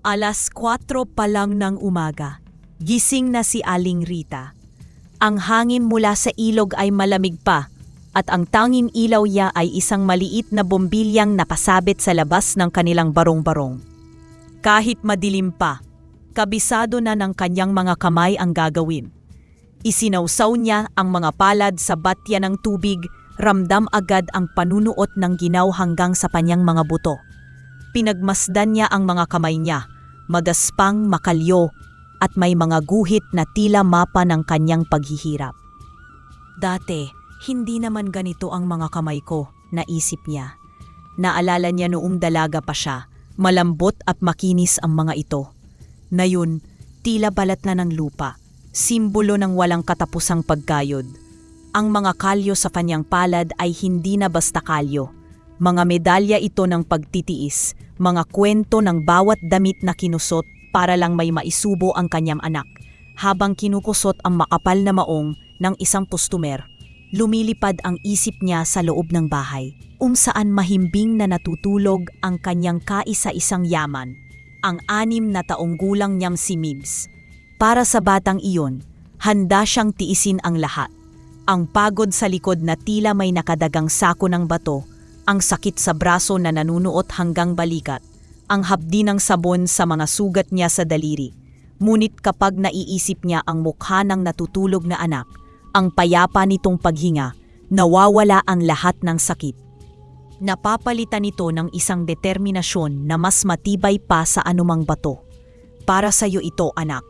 4:00 pa lang ng umaga. Gising na si Aling Rita. Ang hangin mula sa ilog ay malamig pa at ang tanging ilaw niya ay isang maliit na bombilyang nakasabit sa labas ng kanilang barong-barong. Kahit madilim pa, kabisado na ng kanyang mga kamay ang gagawin. Isinawsaw niya ang mga palad sa batya ng tubig, ramdam agad ang panunuot ng ginaw hanggang sa kanyang mga buto. Pinagmasdan niya ang mga kamay niya, magaspang, makalyo, at may mga guhit na tila mapa ng kanyang paghihirap. Dati, hindi naman ganito ang mga kamay ko, naisip niya. Naalala niya noong dalaga pa siya, malambot at makinis ang mga ito. Ngayon, tila balat na ng lupa, simbolo ng walang katapusang pagkayod. Ang mga kalyo sa kanyang palad ay hindi na basta kalyo. Mga medalya ito ng pagtitiis, mga kwento ng bawat damit na kinusot para lang may maisubo ang kanyang anak. Habang kinukusot ang makapal na maong ng isang customer, lumilipad ang isip niya sa loob ng bahay, saan mahimbing na natutulog ang kanyang kaisa-isang yaman, ang 6 na taong gulang niyang si Migs. Para sa batang iyon, handa siyang tiisin ang lahat. Ang pagod sa likod na tila may nakadagang sako ng bato, ang sakit sa braso na nanunuot hanggang balikat, ang hapdi ng sabon sa mga sugat niya sa daliri. Ngunit kapag naiisip niya ang mukha ng natutulog na anak, ang payapa nitong paghinga, nawawala ang lahat ng sakit. Napapalitan ito ng isang determinasyon na mas matibay pa sa anumang bato. Para sa iyo ito, anak,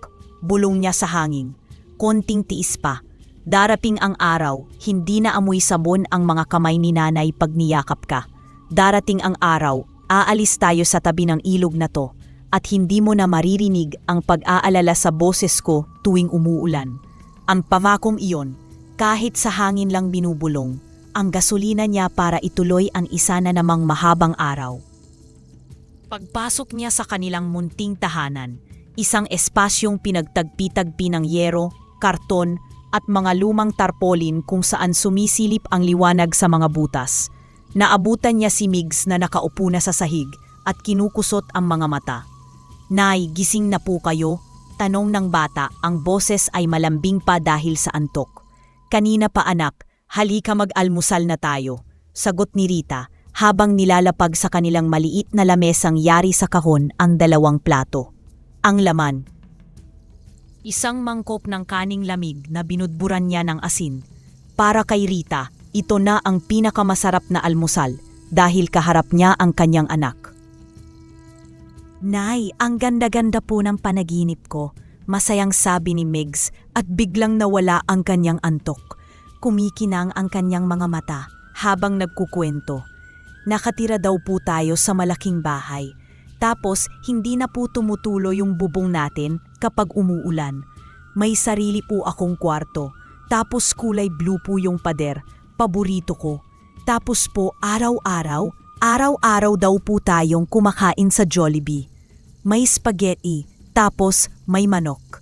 bulong niya sa hangin. Konting tiis pa. Darating ang araw, hindi na amoy sabon ang mga kamay ni nanay pag niyakap ka. Darating ang araw, aalis tayo sa tabi ng ilog na to at hindi mo na maririnig ang pag-aalala sa boses ko tuwing umuulan. Ang pangakong iyon, kahit sa hangin lang binubulong, ang gasolina niya para ituloy ang isa na namang mahabang araw. Pagpasok niya sa kanilang munting tahanan, isang espasyong pinagtagpi-tagpi ng yero, karton at mga lumang tarpaulin kung saan sumisilip ang liwanag sa mga butas. Naabutan niya si Migs na nakaupo na sa sahig at kinukusot ang mga mata. "Nay, gising na po kayo?" Tanong ng bata, ang boses ay malambing pa dahil sa antok. "Kanina pa anak, halika mag-almusal na tayo," sagot ni Rita habang nilalapag sa kanilang maliit na lamesang yari sa kahon ang 2 plato. Ang laman, isang mangkok ng kaning lamig na binudburan niya ng asin. Para kay Rita, ito na ang pinakamasarap na almusal dahil kaharap niya ang kanyang anak. "Nay, ang ganda-ganda po ng panaginip ko," masayang sabi ni Migs at biglang nawala ang kanyang antok. Kumikinang ang kanyang mga mata habang nagkukwento. "Nakatira daw po tayo sa malaking bahay. Tapos hindi na po tumutulo yung bubong natin kapag umuulan. May sarili po akong kwarto. Tapos kulay blue po yung pader, paborito ko. Tapos po araw-araw daw po tayong kumakain sa Jollibee. May spaghetti, tapos may manok."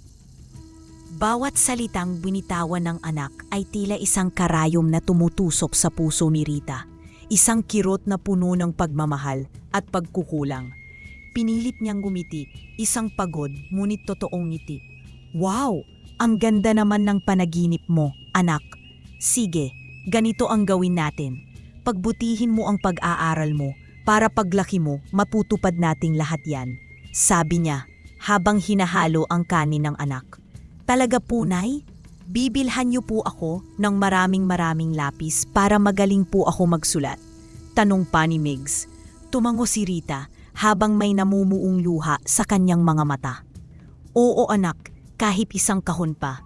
Bawat salitang binitawan ng anak ay tila isang karayom na tumutusok sa puso ni Rita. Isang kirot na puno ng pagmamahal at pagkukulang. Pinilit niyang gumiti, isang pagod ngunit totoong ngiti. "Wow! Ang ganda naman ng panaginip mo, anak. Sige, ganito ang gawin natin. Pagbutihin mo ang pag-aaral mo para paglaki mo matutupad nating lahat yan," sabi niya habang hinahalo ang kanin ng anak. "Talaga po, Nay? Bibilhan niyo po ako ng maraming lapis para magaling po ako magsulat?" tanong pa ni Migs. Tumango si Rita habang may namumuong luha sa kanyang mga mata. "Oo anak, kahit isang kahon pa.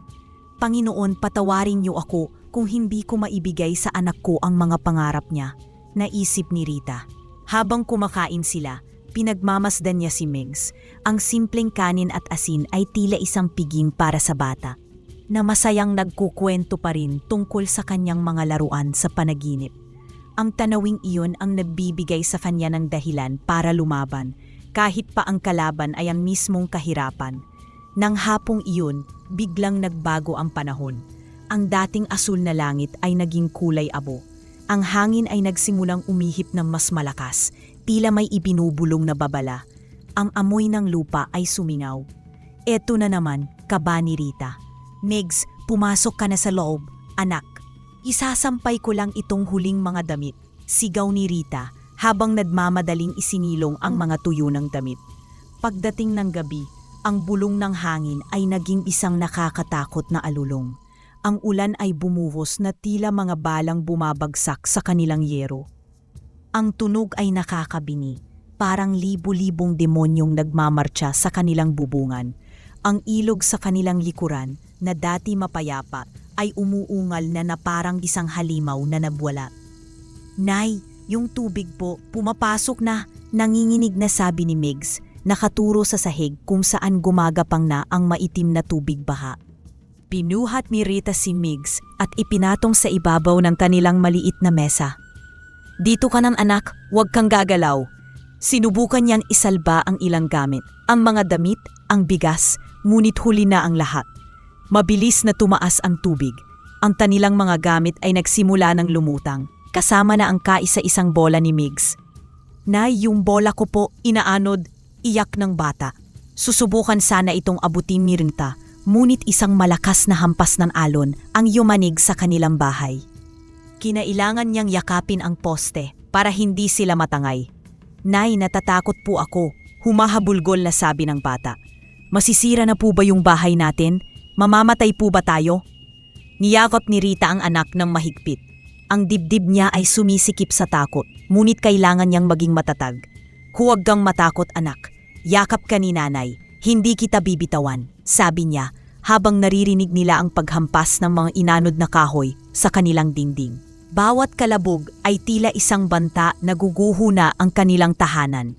Panginoon, patawarin niyo ako kung hindi ko maibigay sa anak ko ang mga pangarap niya," naisip ni Rita. Habang kumakain sila, pinagmamasdan niya si Migs. Ang simpleng kanin at asin ay tila isang piging para sa bata, na masayang nagkukwento pa rin tungkol sa kanyang mga laruan sa panaginip. Ang tanawing iyon ang nagbibigay sa kanya ng dahilan para lumaban, kahit pa ang kalaban ay ang mismong kahirapan. Nang hapong iyon, biglang nagbago ang panahon. Ang dating asul na langit ay naging kulay abo. Ang hangin ay nagsimulang umihip ng mas malakas, tila may ibinubulong na babala. ang amoy ng lupa ay sumingaw. Eto na naman, kaba ni Rita. Migs, pumasok ka na sa loob, anak. Isasampay ko lang itong huling mga damit, sigaw ni Rita habang nagmamadaling isinilong ang mga tuyo ng damit. Pagdating ng gabi, ang bulong ng hangin ay naging isang nakakatakot na alulong. Ang ulan ay bumuhos na tila mga balang bumabagsak sa kanilang yero. Ang tunog ay nakakabini, parang libu-libong demonyong nagmamartsa sa kanilang bubungan. Ang ilog sa kanilang likuran, na dati mapayapa, ay umuungal na parang isang halimaw na nabwala. Nay, yung tubig po, pumapasok na, nanginginig na sabi ni Migs, nakaturo sa sahig kung saan gumagapang na ang maitim na tubig baha. Pinuhat ni Rita si Migs at ipinatong sa ibabaw ng kanilang maliit na mesa. Dito ka ng anak, huwag kang gagalaw. Sinubukan niyang isalba ang ilang gamit, ang mga damit, ang bigas, ngunit huli na ang lahat. Mabilis na tumaas ang tubig. Ang kanilang mga gamit ay nagsimula ng lumutang, kasama na ang kaisa-isang bola ni Migs. Nay, yung bola ko po, inaanod, iyak ng bata. Susubukan sana itong abutin ni Rita, ngunit isang malakas na hampas ng alon ang yumanig sa kanilang bahay. Kinailangan niyang yakapin ang poste para hindi sila matangay. Nay, natatakot po ako, humahabulgol na sabi ng bata. Masisira na po ba yung bahay natin? Mamamatay po ba tayo? Niyakap ni Rita ang anak ng mahigpit. Ang dibdib niya ay sumisikip sa takot, ngunit kailangan niyang maging matatag. Huwag kang matakot anak, yakap ka ni nanay, hindi kita bibitawan, sabi niya habang naririnig nila ang paghampas ng mga inanod na kahoy sa kanilang dingding. Bawat kalabog ay tila isang banta na guguho na ang kanilang tahanan.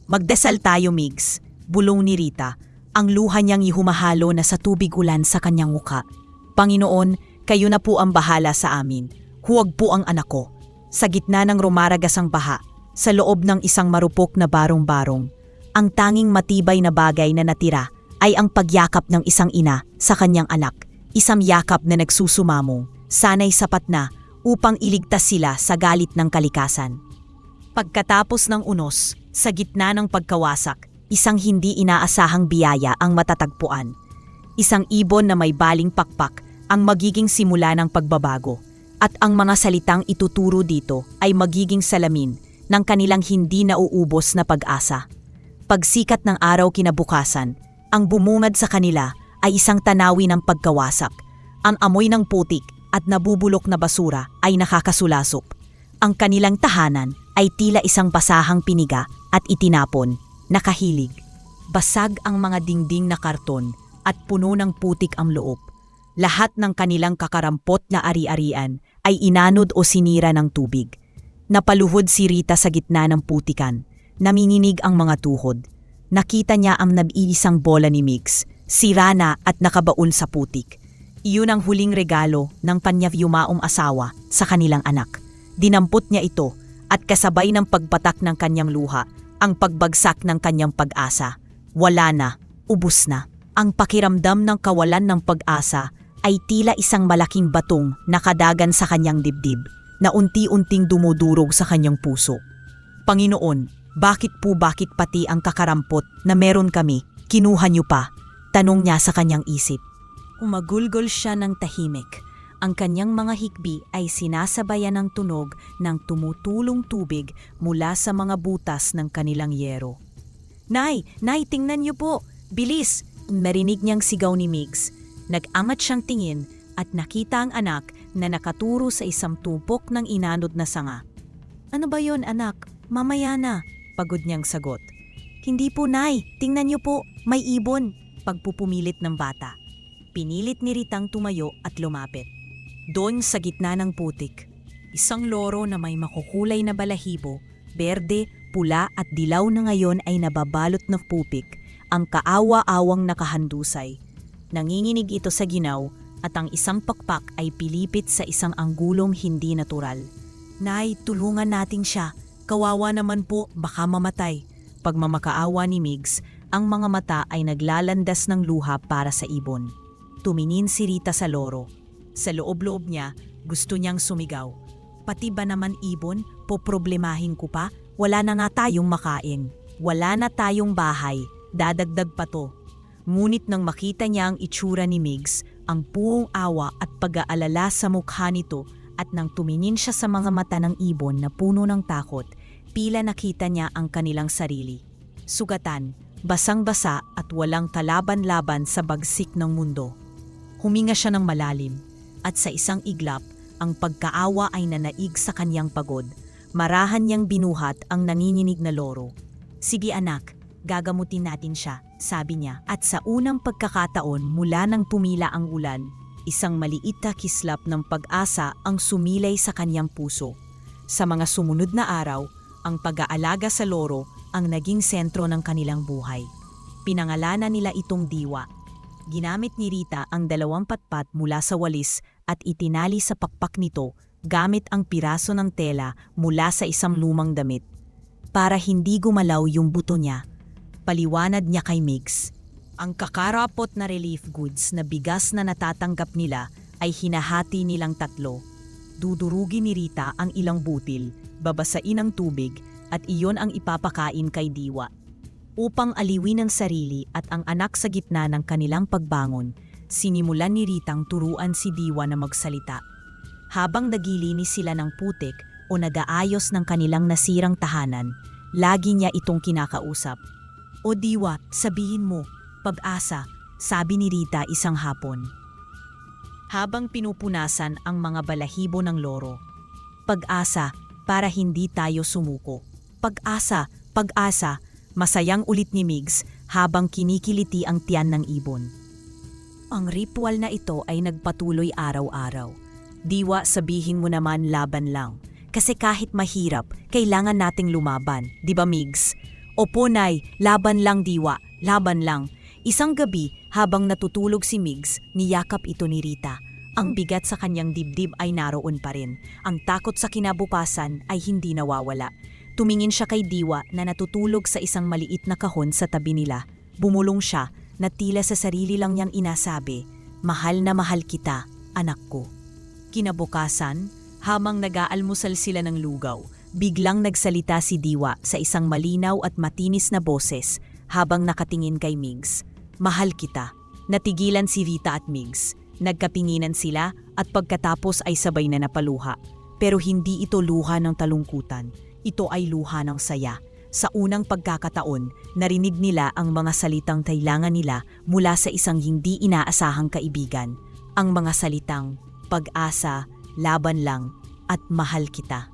Magdasal tayo, Migs, bulong ni Rita. Ang luha niyang ihumahalo na sa tubig ulan sa kanyang mukha. Panginoon, kayo na po ang bahala sa amin. Huwag po ang anak ko. Sa gitna ng rumaragas ang baha, sa loob ng isang marupok na barong-barong, ang tanging matibay na bagay na natira ay ang pagyakap ng isang ina sa kanyang anak. Isang yakap na nagsusumamong, sana'y sapat na upang iligtas sila sa galit ng kalikasan. Pagkatapos ng unos, sa gitna ng pagkawasak, isang hindi inaasahang biyaya ang matatagpuan. Isang ibon na may baling pakpak ang magiging simula ng pagbabago, at ang mga salitang ituturo dito ay magiging salamin ng kanilang hindi nauubos na pag-asa. Pagsikat ng araw kinabukasan, ang bumungad sa kanila ay isang tanawin ng pagkawasak. Ang amoy ng putik at nabubulok na basura ay nakakasulasop. Ang kanilang tahanan ay tila isang basahang piniga at itinapon. Nakahilig. Basag ang mga dingding na karton at puno ng putik ang loob. Lahat ng kanilang kakarampot na ari-arian ay inanod o sinira ng tubig. Napaluhod si Rita sa gitna ng putikan. Naminginig ang mga tuhod. Nakita niya ang nag-iisang bola ni Migs, sira na at nakabaon sa putik. Iyon ang huling regalo ng panyayumaong asawa sa kanilang anak. Dinampot niya ito at kasabay ng pagpatak ng kanyang luha, ang pagbagsak ng kanyang pag-asa. Wala na, ubos na. Ang pakiramdam ng kawalan ng pag-asa ay tila isang malaking batong nakadagan sa kanyang dibdib na unti-unting dumudurog sa kanyang puso. Panginoon, bakit pati ang kakarampot na meron kami, kinuha niyo pa? Tanong niya sa kanyang isip. Umagulgol siya ng tahimik. Ang kanyang mga hikbi ay sinasabayan ng tunog ng tumutulong tubig mula sa mga butas ng kanilang yero. Nay, tingnan niyo po! Bilis! Narinig niyang sigaw ni Migs. Nag-angat siyang tingin at nakita ang anak na nakaturo sa isang tupok ng inanod na sanga. Ano ba yon anak? Mamaya na, pagod niyang sagot. Hindi po nay, tingnan niyo po, may ibon, pagpupumilit ng bata. Pinilit ni Ritang tumayo at lumapit. Doon sa gitna ng putik, isang loro na may makukulay na balahibo, berde, pula at dilaw na ngayon ay nababalot ng putik, ang kaawa-awang nakahandusay. Nanginginig ito sa ginaw at ang isang pakpak ay pilipit sa isang anggulong hindi natural. Nay, tulungan natin siya. Kawawa naman po, baka mamatay. Pagmamakaawa ni Migs, ang mga mata ay naglalandas ng luha para sa ibon. Tumingin si Rita sa loro. Sa loob-loob niya, gusto niyang sumigaw. Pati ba naman ibon, poproblemahin ko pa? Wala na nga tayong makain. wala na tayong bahay, dadagdag pa to. Ngunit nang makita niya ang itsura ni Migs, ang puong awa at pag-aalala sa mukha nito at nang tumingin siya sa mga mata ng ibon na puno ng takot, tila nakita niya ang kanilang sarili. Sugatan, basang-basa at walang kalaban-laban sa bagsik ng mundo. Huminga siya ng malalim at sa isang iglap, ang pagkaawa ay nanaig sa kanyang pagod. Marahan niyang binuhat ang nanginginig na loro. Sige anak, gagamutin natin siya, sabi niya. At sa unang pagkakataon mula nang tumila ang ulan, isang maliit na kislap ng pag-asa ang sumilay sa kanyang puso. Sa mga sumunod na araw, ang pag-aalaga sa loro ang naging sentro ng kanilang buhay. Pinangalanan nila itong Diwa. Ginamit ni Rita ang 2 patpat mula sa walis at itinali sa pakpak nito gamit ang piraso ng tela mula sa isang lumang damit. Para hindi gumalaw yung buto niya, paliwanag niya kay Migs. Ang kakarapot na relief goods na bigas na natatanggap nila ay hinahati nilang 3. Dudurugin ni Rita ang ilang butil, babasain ang tubig at iyon ang ipapakain kay Diwa. Upang aliwin ang sarili at ang anak sa gitna ng kanilang pagbangon, sinimulan ni Ritang turuan si Diwa na magsalita. Habang nagilinis sila ng putik o nag-aayos ng kanilang nasirang tahanan, lagi niya itong kinakausap. O Diwa, sabihin mo, pag-asa, sabi ni Rita isang hapon. Habang pinupunasan ang mga balahibo ng loro. Pag-asa, para hindi tayo sumuko. Pag-asa, pag-asa, masayang ulit ni Migs habang kinikiliti ang tiyan ng ibon. Ang ritual na ito ay nagpatuloy araw-araw. Diwa, sabihin mo naman laban lang. Kasi kahit mahirap, kailangan nating lumaban, di ba Migs? Opo Nay, laban lang Diwa, laban lang. Isang gabi, habang natutulog si Migs, niyakap ito ni Rita. Ang bigat sa kanyang dibdib ay naroon pa rin. Ang takot sa kinabukasan ay hindi nawawala. Tumingin siya kay Diwa na natutulog sa isang maliit na kahon sa tabi nila. Bumulong siya na tila sa sarili lang niyang inasabi, "Mahal na mahal kita, anak ko." Kinabukasan, habang nag-aalmusal sila ng lugaw, biglang nagsalita si Diwa sa isang malinaw at matinis na boses habang nakatingin kay Migs. "Mahal kita." Natigilan si Rita at Migs. Nagkatinginan sila at pagkatapos ay sabay na napaluha. Pero hindi ito luha ng talungkutan. Ito ay luha ng saya. Sa unang pagkakataon, narinig nila ang mga salitang kailangan nila mula sa isang hindi inaasahang kaibigan. Ang mga salitang pag-asa, laban lang, at mahal kita.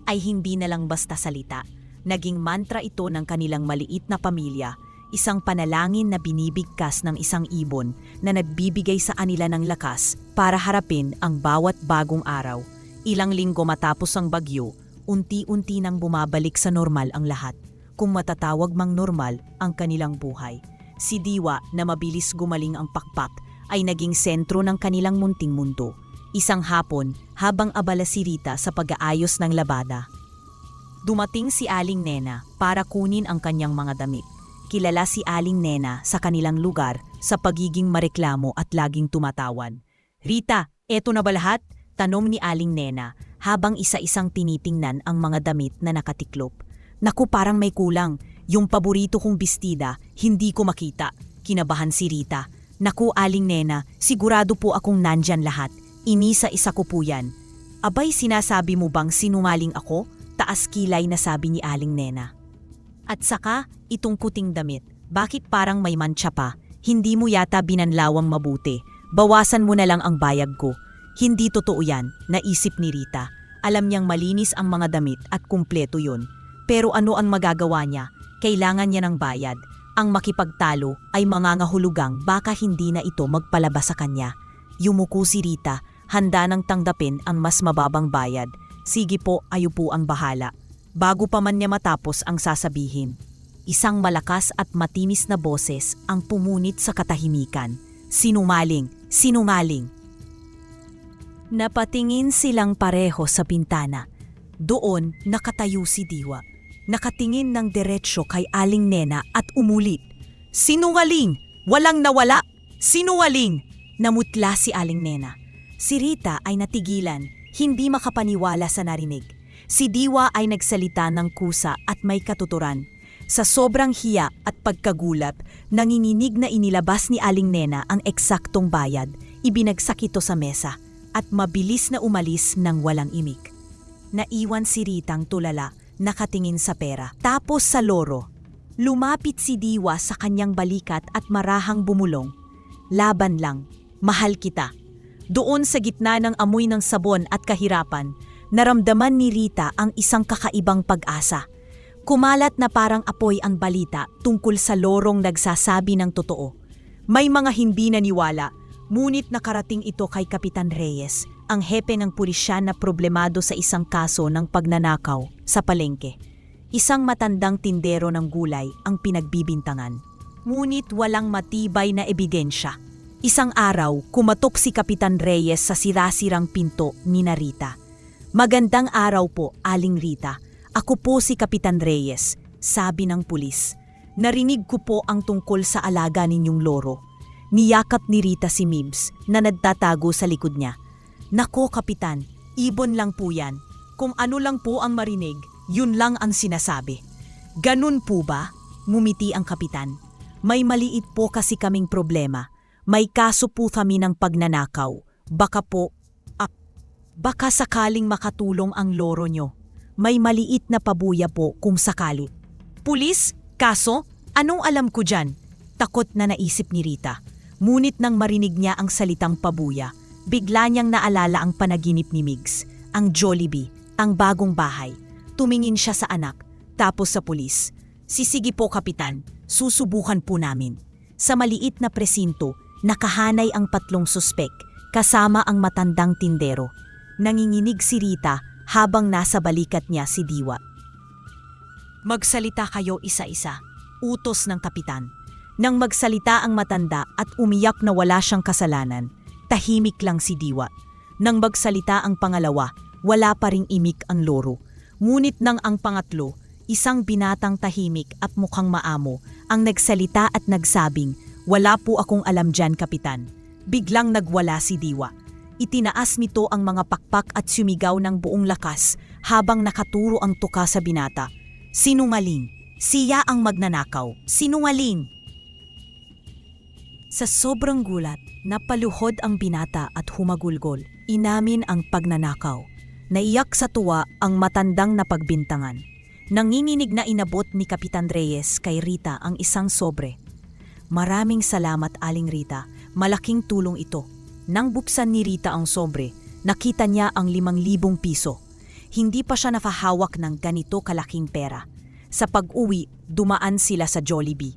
Ay hindi na lang basta salita. Naging mantra ito ng kanilang maliit na pamilya, isang panalangin na binibigkas ng isang ibon na nagbibigay sa kanila ng lakas para harapin ang bawat bagong araw. Ilang linggo matapos ang bagyo, unti-unti nang bumabalik sa normal ang lahat, kung matatawag mang normal ang kanilang buhay. Si Diwa na mabilis gumaling ang pakpak ay naging sentro ng kanilang munting mundo. Isang hapon, habang abala si Rita sa pag-aayos ng labada, dumating si Aling Nena para kunin ang kanyang mga damit. Kilala si Aling Nena sa kanilang lugar sa pagiging mareklamo at laging tumatawan. "Rita, eto na ba lahat?" tanong ni Aling Nena habang isa-isang tinitingnan ang mga damit na nakatiklop. "Naku, parang may kulang. Yung paborito kong bestida, hindi ko makita." Kinabahan si Rita. "Naku, Aling Nena, sigurado po akong nandyan lahat. Inisa-isa ko po yan." "Abay, sinasabi mo bang sinungaling ako?" taas kilay na sabi ni Aling Nena. "At saka, itong kuting damit, bakit parang may mantsa pa? Hindi mo yata binanlawang mabuti. Bawasan mo na lang ang bayad ko." "Hindi totoo yan," naisip ni Rita. Alam niyang malinis ang mga damit at kumpleto yun. Pero ano ang magagawa niya? Kailangan niya ng bayad. Ang makipagtalo ay mangangahulugang baka hindi na ito magpalabas sa kanya. Yumuko si Rita, handa nang tanggapin ang mas mababang bayad. "Sige po, ayo po ang bahala." Bago pa man niya matapos ang sasabihin, isang malakas at matinis na boses ang pumunit sa katahimikan. "Sinungaling! Sinungaling!" Napatingin silang pareho sa bintana. Doon nakatayo si Diwa. Nakatingin ng diretsyo kay Aling Nena at umulit, "Sinungaling! Walang nawala! Sinungaling!" Namutla si Aling Nena. Si Rita ay natigilan, hindi makapaniwala sa narinig. Si Diwa ay nagsalita ng kusa at may katuturan. Sa sobrang hiya at pagkagulat, nanginginig na inilabas ni Aling Nena ang eksaktong bayad, ibinagsak ito sa mesa, at mabilis na umalis ng walang imik. Naiwan si Ritang tulala, nakatingin sa pera. Tapos sa loro, lumapit si Diwa sa kanyang balikat at marahang bumulong. Laban lang, mahal kita. Doon sa gitna ng amoy ng sabon at kahirapan, naramdaman ni Rita ang isang kakaibang pag-asa. Kumalat na parang apoy ang balita tungkol sa lorong nagsasabi ng totoo. May mga hindi naniwala, ngunit nakarating ito kay Kapitan Reyes, ang hepe ng pulisya na problemado sa isang kaso ng pagnanakaw sa palengke. Isang matandang tindero ng gulay ang pinagbibintangan. Ngunit walang matibay na ebidensya. Isang araw, kumatok si Kapitan Reyes sa sirasirang pinto ni Rita. Magandang araw po, Aling Rita. Ako po si Kapitan Reyes, sabi ng pulis. Narinig ko po ang tungkol sa alaga ninyong loro. Niyakap ni Rita si Mibs na nagtatago sa likod niya. Nako Kapitan, ibon lang po yan. Kung ano lang po ang marinig, yun lang ang sinasabi. Ganun po ba? Ngumiti ang Kapitan. May maliit po kasi kaming problema. May kaso po kami ng pagnanakaw. Baka sakaling makatulong ang loro nyo. May maliit na pabuya po kung sakali. Pulis? Kaso? Anong alam ko dyan? Takot na naisip ni Rita. Ngunit nang marinig niya ang salitang pabuya, bigla niyang naalala ang panaginip ni Migs, ang Jollibee, ang bagong bahay. Tumingin siya sa anak, tapos sa pulis. Sige po Kapitan, susubukan po namin. Sa maliit na presinto, nakahanay ang 3 suspek, kasama ang matandang tindero. Nanginginig si Rita habang nasa balikat niya si Diwa. Magsalita kayo isa-isa, utos ng Kapitan. Nang magsalita ang matanda at umiyak na wala siyang kasalanan, tahimik lang si Diwa. Nang magsalita ang pangalawa, wala pa ring imik ang loro. Ngunit nang ang pangatlo, isang binatang tahimik at mukhang maamo, ang nagsalita at nagsabing, wala po akong alam dyan, Kapitan. Biglang nagwala si Diwa. Itinaas nito ang mga pakpak at sumigaw ng buong lakas habang nakaturo ang tuka sa binata. Sinungaling. Siya ang magnanakaw. Sinungaling. Sa sobrang gulat, napaluhod ang binata at humagulgol. Inamin ang pagnanakaw. Naiyak sa tuwa ang matandang napagbintangan. Nanginginig na inabot ni Kapitan Reyes kay Rita ang isang sobre. Maraming salamat Aling Rita, malaking tulong ito. Nang buksan ni Rita ang sobre, nakita niya ang 5,000 piso. Hindi pa siya nakahawak ng ganito kalaking pera. Sa pag-uwi, dumaan sila sa Jollibee.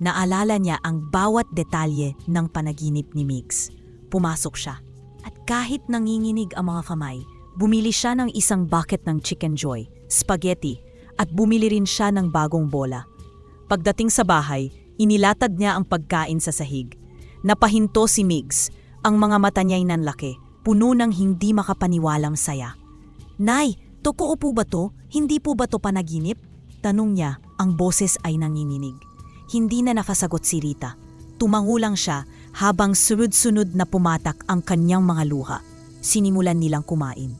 Naalala niya ang bawat detalye ng panaginip ni Migs. Pumasok siya. At kahit nanginginig ang mga kamay, bumili siya ng isang bucket ng Chicken Joy, spaghetti, at bumili rin siya ng bagong bola. Pagdating sa bahay, inilatad niya ang pagkain sa sahig. Napahinto si Migs. Ang mga mata niya'y nanlaki, puno ng hindi makapaniwalang saya. Nay, totoo po ba to? Hindi po ba to panaginip? Tanong niya, ang boses ay nanginginig. Hindi na nakasagot si Rita. Tumango lang siya habang sunod-sunod na pumatak ang kanyang mga luha. Sinimulan nilang kumain.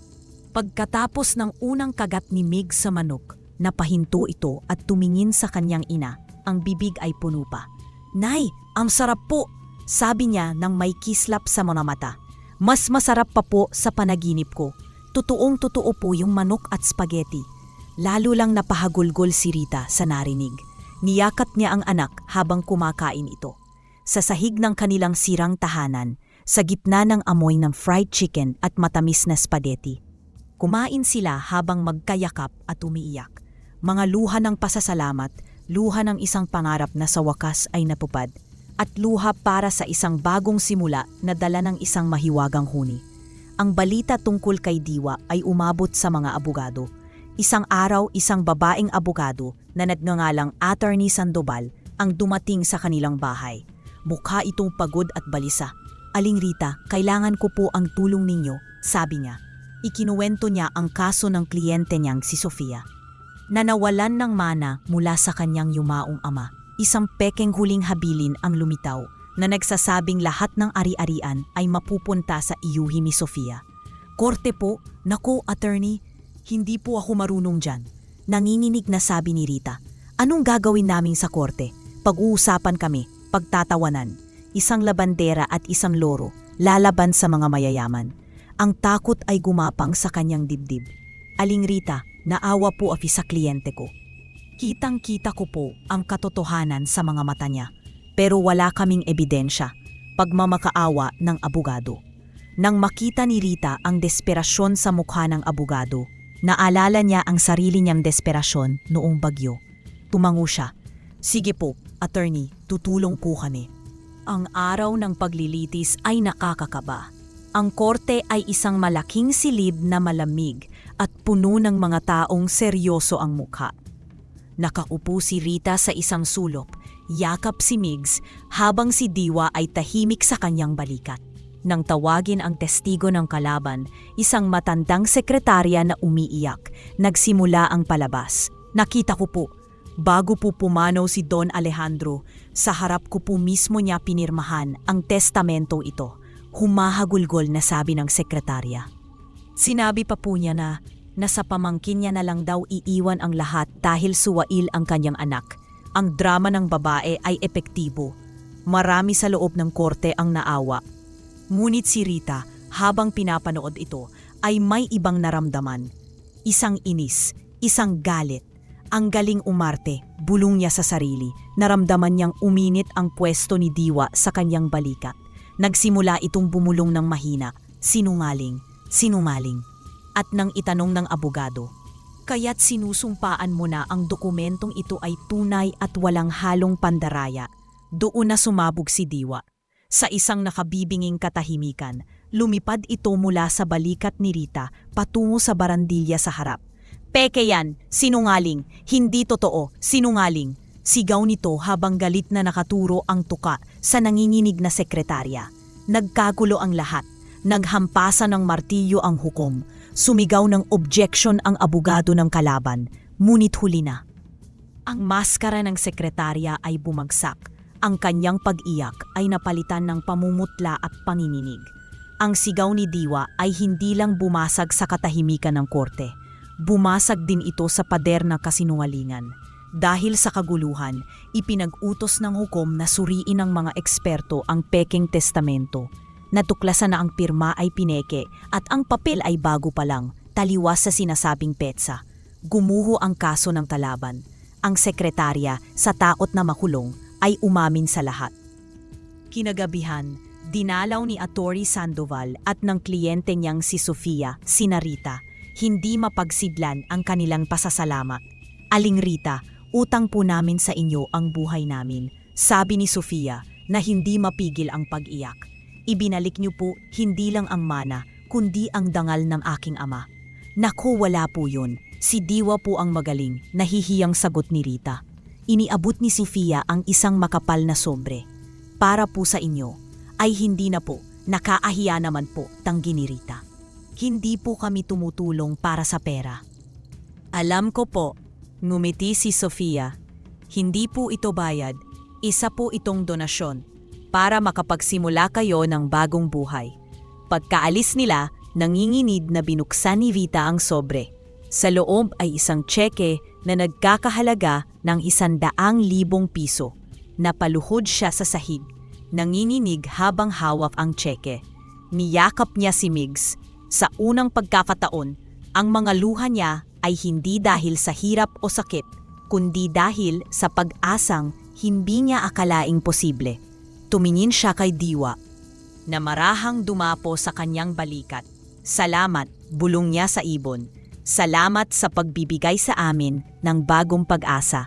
Pagkatapos ng unang kagat ni Mig sa manok, napahinto ito at tumingin sa kanyang ina. Ang bibig ay puno pa. Nay, ang sarap po! Sabi niya nang may kislap sa mga mata. Mas masarap pa po sa panaginip ko. Totoong-totoo po yung manok at spaghetti. Lalo lang napahagulgol si Rita sa narinig. Niyakap niya ang anak habang kumakain ito. Sa sahig ng kanilang sirang tahanan, sa gitna ng amoy ng fried chicken at matamis na spaghetti. Kumain sila habang magkayakap at umiiyak. Mga luha ng pasasalamat, luha ng isang pangarap na sa wakas ay natupad. At luha para sa isang bagong simula na dala ng isang mahiwagang huni. Ang balita tungkol kay Diwa ay umabot sa mga abogado. Isang araw, isang babaeng abogado na nagngangalang Attorney Sandoval ang dumating sa kanilang bahay. Mukha itong pagod at balisa. Aling Rita, kailangan ko po ang tulong ninyo, sabi niya. Ikinuwento niya ang kaso ng kliyente niyang si Sofia. Nanawalan ng mana mula sa kanyang yumaong ama. Isang pekeng huling habilin ang lumitaw na nagsasabing lahat ng ari-arian ay mapupunta sa iyuhi ni Sofia. Korte po, nako attorney, hindi po ako marunong dyan. Nanginginig na sabi ni Rita. Anong gagawin namin sa korte? Pag-uusapan kami, pagtatawanan. Isang labandera at isang loro, lalaban sa mga mayayaman. Ang takot ay gumapang sa kanyang dibdib. Aling Rita, naawa po ako sa kliyente ko. Kitang-kita ko po ang katotohanan sa mga mata niya, pero wala kaming ebidensya. Pagmamakaawa ng abogado. Nang makita ni Rita ang desperasyon sa mukha ng abogado, naalala niya ang sarili niyang desperasyon noong bagyo. Tumango siya. Sige po, attorney, tutulong po kami. Ang araw ng paglilitis ay nakakakaba. Ang korte ay isang malaking silid na malamig at puno ng mga taong seryoso ang mukha. Nakaupo si Rita sa isang sulok, yakap si Migs habang si Diwa ay tahimik sa kanyang balikat. Nang tawagin ang testigo ng kalaban, isang matandang sekretarya na umiiyak, nagsimula ang palabas. Nakita ko po, bago po pumanaw si Don Alejandro, sa harap ko po mismo niya pinirmahan ang testamentong ito. Humahagulgol na sabi ng sekretarya. Sinabi pa po niya na nasa pamangkin niya na lang daw iiwan ang lahat dahil suwail ang kanyang anak. Ang drama ng babae ay epektibo. Marami sa loob ng korte ang naawa. Ngunit si Rita, habang pinapanood ito, ay may ibang naramdaman. Isang inis, isang galit. Ang galing umarte, bulong niya sa sarili. Naramdaman niyang uminit ang pwesto ni Diwa sa kanyang balikat. Nagsimula itong bumulong ng mahina, sinungaling, sinungaling. At nang itanong ng abogado, kaya't sinusumpaan mo na ang dokumentong ito ay tunay at walang halong pandaraya. Doon na sumabog si Diwa. Sa isang nakabibinging katahimikan, lumipad ito mula sa balikat ni Rita patungo sa barandilya sa harap. Peke yan, sinungaling, hindi totoo, sinungaling. Sigaw nito habang galit na nakaturo ang tuka sa nanginginig na sekretarya. Nagkagulo ang lahat. Naghampasan ng martilyo ang hukom. Sumigaw ng objection ang abogado ng kalaban. Ngunit huli na. Ang maskara ng sekretarya ay bumagsak. Ang kanyang pag-iyak ay napalitan ng pamumutla at panginginig. Ang sigaw ni Diwa ay hindi lang bumasag sa katahimikan ng korte. Bumasag din ito sa pader ng kasinungalingan. Dahil sa kaguluhan, ipinag-utos ng hukom na suriin ng mga eksperto ang peking testamento. Natuklasan na ang pirma ay pineke at ang papel ay bago pa lang, taliwas sa sinasabing petsa. Gumuho ang kaso ng kalaban. Ang sekretarya, sa takot na makulong, ay umamin sa lahat. Kinagabihan, dinalaw ni Atty. Sandoval at ng kliyente niyang si Sofia, sina Rita. Hindi mapagsidlan ang kanilang pasasalamat. Aling Rita, utang po namin sa inyo ang buhay namin, sabi ni Sofia na hindi mapigil ang pag-iyak. Ibinalik niyo po hindi lang ang mana, kundi ang dangal ng aking ama. Naku, wala po yun. Si Diwa po ang magaling, nahihiyang sagot ni Rita. Iniabot ni Sofia ang isang makapal na sobre. Para po sa inyo, ay hindi na po, nakaahiya naman po, tanggi ni Rita. Hindi po kami tumutulong para sa pera. Alam ko po, ngumiti si Sofia. Hindi po ito bayad, isa po itong donasyon para makapagsimula kayo ng bagong buhay. Pagkaalis nila, nanginginig na binuksan ni Rita ang sobre. Sa loob ay isang tseke na nagkakahalaga ng 100,000 piso. Napaluhod siya sa sahig, nanginginig habang hawak ang tseke. Niyakap niya si Migs. Sa unang pagkakataon, ang mga luha niya ay hindi dahil sa hirap o sakit, kundi dahil sa pag-asang hindi niya akalaing posible. Tumingin siya kay Diwa, na marahang dumapo sa kanyang balikat. Salamat, bulong niya sa ibon. Salamat sa pagbibigay sa amin ng bagong pag-asa.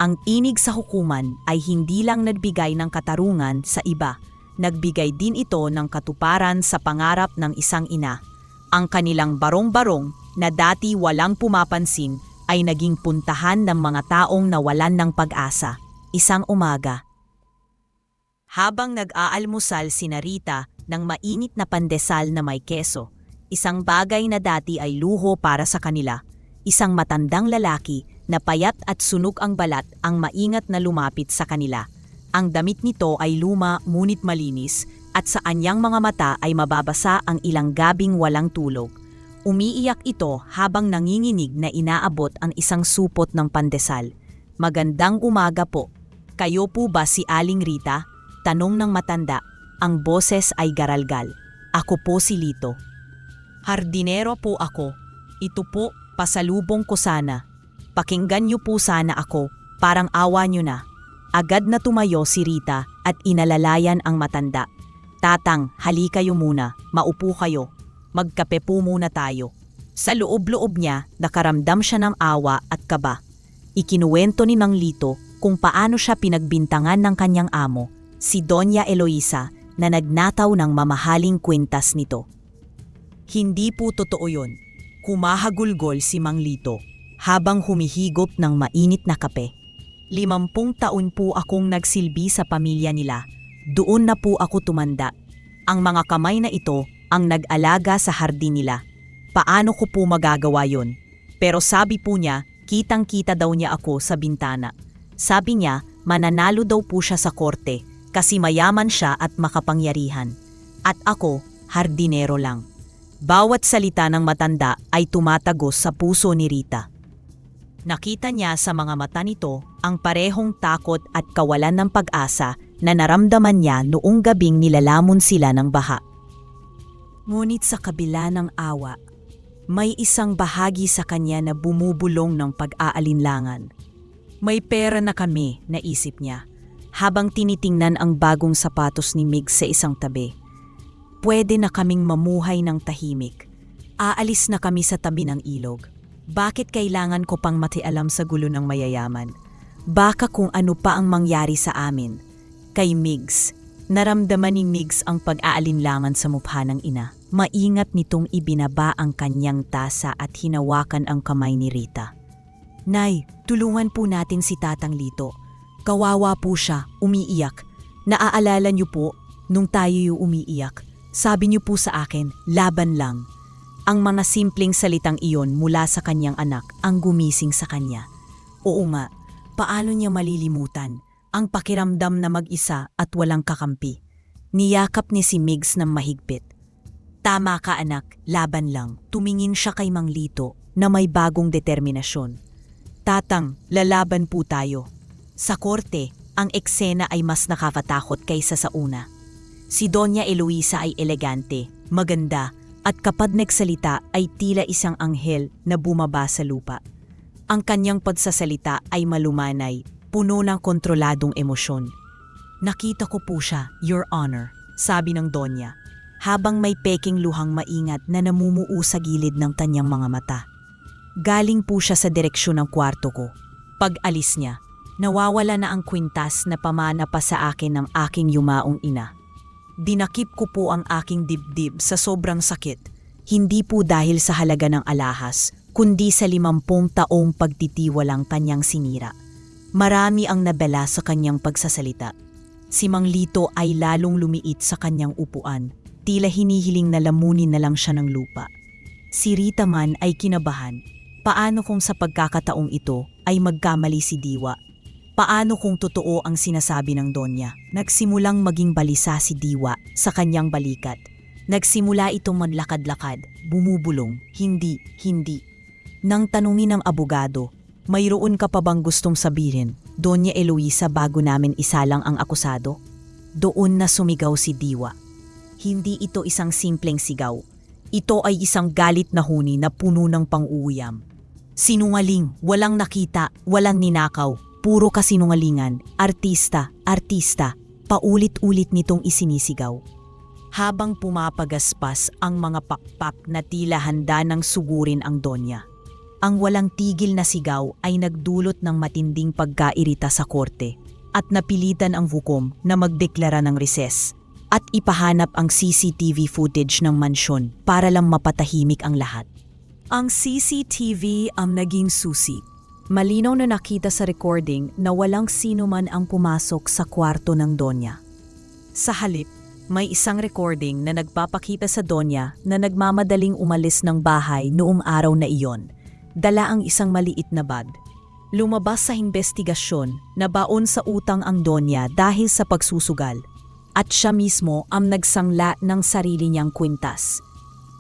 Ang inig sa hukuman ay hindi lang nagbigay ng katarungan sa iba, nagbigay din ito ng katuparan sa pangarap ng isang ina. Ang kanilang barong-barong na dati walang pumapansin ay naging puntahan ng mga taong nawalan ng pag-asa. Isang umaga, habang nag-aalmusal sina Rita ng mainit na pandesal na may keso, isang bagay na dati ay luho para sa kanila, isang matandang lalaki na payat at sunog ang balat ang maingat na lumapit sa kanila. Ang damit nito ay luma ngunit malinis at sa anyang mga mata ay mababasa ang ilang gabing walang tulog. Umiiyak ito habang nanginginig na inaabot ang isang supot ng pandesal. Magandang umaga po. Kayo po ba si Aling Rita? Tanong ng matanda. Ang boses ay garalgal. Ako po si Lito. Hardinero po ako. Ito po, pasalubong ko sana. Pakinggan niyo po sana ako, parang awa niyo na. Agad na tumayo si Rita at inalalayan ang matanda. Tatang, hali kayo muna, maupo kayo. Magkape po muna tayo. Sa loob-loob niya, nakaramdam siya ng awa at kaba. Ikinuwento ni Mang Lito kung paano siya pinagbintangan ng kanyang amo, si Doña Eloisa, na nagnataw ng mamahaling kwintas nito. Hindi po totoo yun. Kumahagulgol si Mang Lito habang humihigop ng mainit na kape. 50 taon po akong nagsilbi sa pamilya nila. Doon na po ako tumanda. Ang mga kamay na ito ang nag-alaga sa hardin nila. Paano ko po magagawa yon? Pero sabi po niya, kitang-kita daw niya ako sa bintana. Sabi niya, mananalo daw po siya sa korte kasi mayaman siya at makapangyarihan. At ako, hardinero lang. Bawat salita ng matanda ay tumatagos sa puso ni Rita. Nakita niya sa mga mata nito ang parehong takot at kawalan ng pag-asa na naramdaman niya noong gabing nilalamon sila ng baha. Ngunit sa kabila ng awa, may isang bahagi sa kanya na bumubulong ng pag-aalinlangan. May pera na kami, naisip niya, habang tinitingnan ang bagong sapatos ni Mig sa isang tabi. Pwede na kaming mamuhay ng tahimik. Aalis na kami sa tabi ng ilog. Bakit kailangan ko pang makialam sa gulo ng mayayaman? Baka kung ano pa ang mangyari sa amin. Kay Migs, naramdaman ni Migs ang pag-aalinlangan sa mukha ng ina. Maingat nitong ibinaba ang kanyang tasa at hinawakan ang kamay ni Rita. Nay, tulungan po natin si Tatang Lito. Kawawa po siya, umiiyak. Naaalala niyo po, nung tayo yung umiiyak, sabi niyo po sa akin, laban lang. Ang mga simpleng salitang iyon mula sa kanyang anak ang gumising sa kanya. Oo nga, paano niya malilimutan ang pakiramdam na mag-isa at walang kakampi? Niyakap ni si Migs ng mahigpit. Tama ka anak, laban lang. Tumingin siya kay Mang Lito na may bagong determinasyon. Tatang, lalaban po tayo. Sa korte, ang eksena ay mas nakakatakot kaysa sa una. Si Doña Eloisa ay elegante, maganda, at kapag nagsalita ay tila isang anghel na bumaba sa lupa. Ang kanyang pagsasalita ay malumanay, puno ng kontroladong emosyon. Nakita ko po siya, Your Honor, sabi ng Donya, habang may peking luhang maingat na namumuo sa gilid ng kanyang mga mata. Galing po siya sa direksyon ng kwarto ko. Pag-alis niya, nawawala na ang kwintas na pamana pa sa akin ng aking yumaong ina. Dinakip ko po ang aking dibdib sa sobrang sakit, hindi po dahil sa halaga ng alahas, kundi sa 50 taong pagtitiwalang kanyang sinira. Marami ang nabela sa kanyang pagsasalita. Si Mang Lito ay lalong lumiit sa kanyang upuan, tila hinihiling na lamunin na lang siya ng lupa. Si Rita man ay kinabahan. Paano kung sa pagkakataong ito ay magkamali si Diwa? Paano kung totoo ang sinasabi ng Donya? Nagsimulang maging balisa si Diwa sa kanyang balikat. Nagsimula itong manlakad-lakad, bumubulong, hindi. Nang tanungin ng abogado, mayroon ka pa bang gustong sabihin, Doña Eloisa, bago namin isalang ang akusado? Doon na sumigaw si Diwa. Hindi ito isang simpleng sigaw. Ito ay isang galit na huni na puno ng pang-uuyam. Sinungaling, walang nakita, walang ninakaw, puro kasinungalingan, artista, paulit-ulit nitong isinisigaw. Habang pumapagaspas ang mga pakpak na tila handa ng sugurin ang Donya. Ang walang tigil na sigaw ay nagdulot ng matinding pagkairita sa korte at napilitan ang hukom na magdeklara ng reses at ipahanap ang CCTV footage ng mansyon para lang mapatahimik ang lahat. Ang CCTV ang naging susi. Malinaw na nakita sa recording na walang sino man ang pumasok sa kwarto ng Donya. Sa halip, may isang recording na nagpapakita sa Donya na nagmamadaling umalis ng bahay noong araw na iyon. Dala ang isang maliit na bag. Lumabas sa investigasyon na baon sa utang ang Donya dahil sa pagsusugal. At siya mismo ang nagsangla ng sarili niyang kwintas.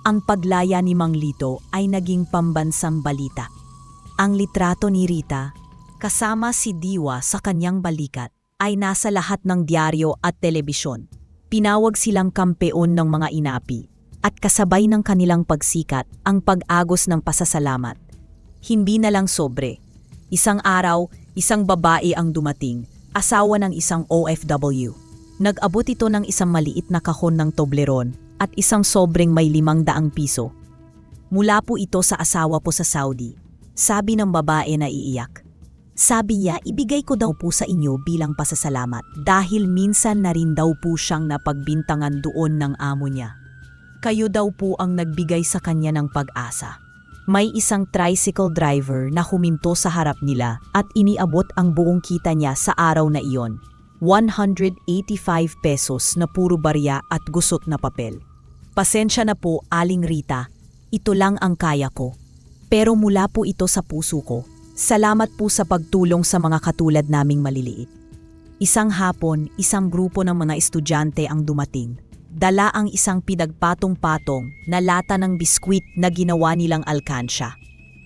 Ang paglaya ni Mang Lito ay naging pambansang balita. Ang litrato ni Rita, kasama si Diwa sa kanyang balikat, ay nasa lahat ng diaryo at telebisyon. Pinawag silang kampeon ng mga inapi at kasabay ng kanilang pagsikat ang pag-agos ng pasasalamat. Hindi na lang sobre. Isang araw, isang babae ang dumating, asawa ng isang OFW. Nag-abot ito ng isang maliit na kahon ng Toblerone at isang sobreng may 500 piso. Mula po ito sa asawa po sa Saudi, sabi ng babae na iiyak. Sabi niya, ibigay ko daw po sa inyo bilang pasasalamat dahil minsan na rin daw po siyang napagbintangan doon ng amo niya. Kayo daw po ang nagbigay sa kanya ng pag-asa. May isang tricycle driver na huminto sa harap nila at iniabot ang buong kita niya sa araw na iyon. 185 pesos na puro barya at gusot na papel. Pasensya na po, Aling Rita. Ito lang ang kaya ko. Pero mula po ito sa puso ko. Salamat po sa pagtulong sa mga katulad naming maliliit. Isang hapon, isang grupo ng mga estudyante ang dumating. Dala ang isang pinagpatong-patong na lata ng biskwit na ginawa nilang alkansya.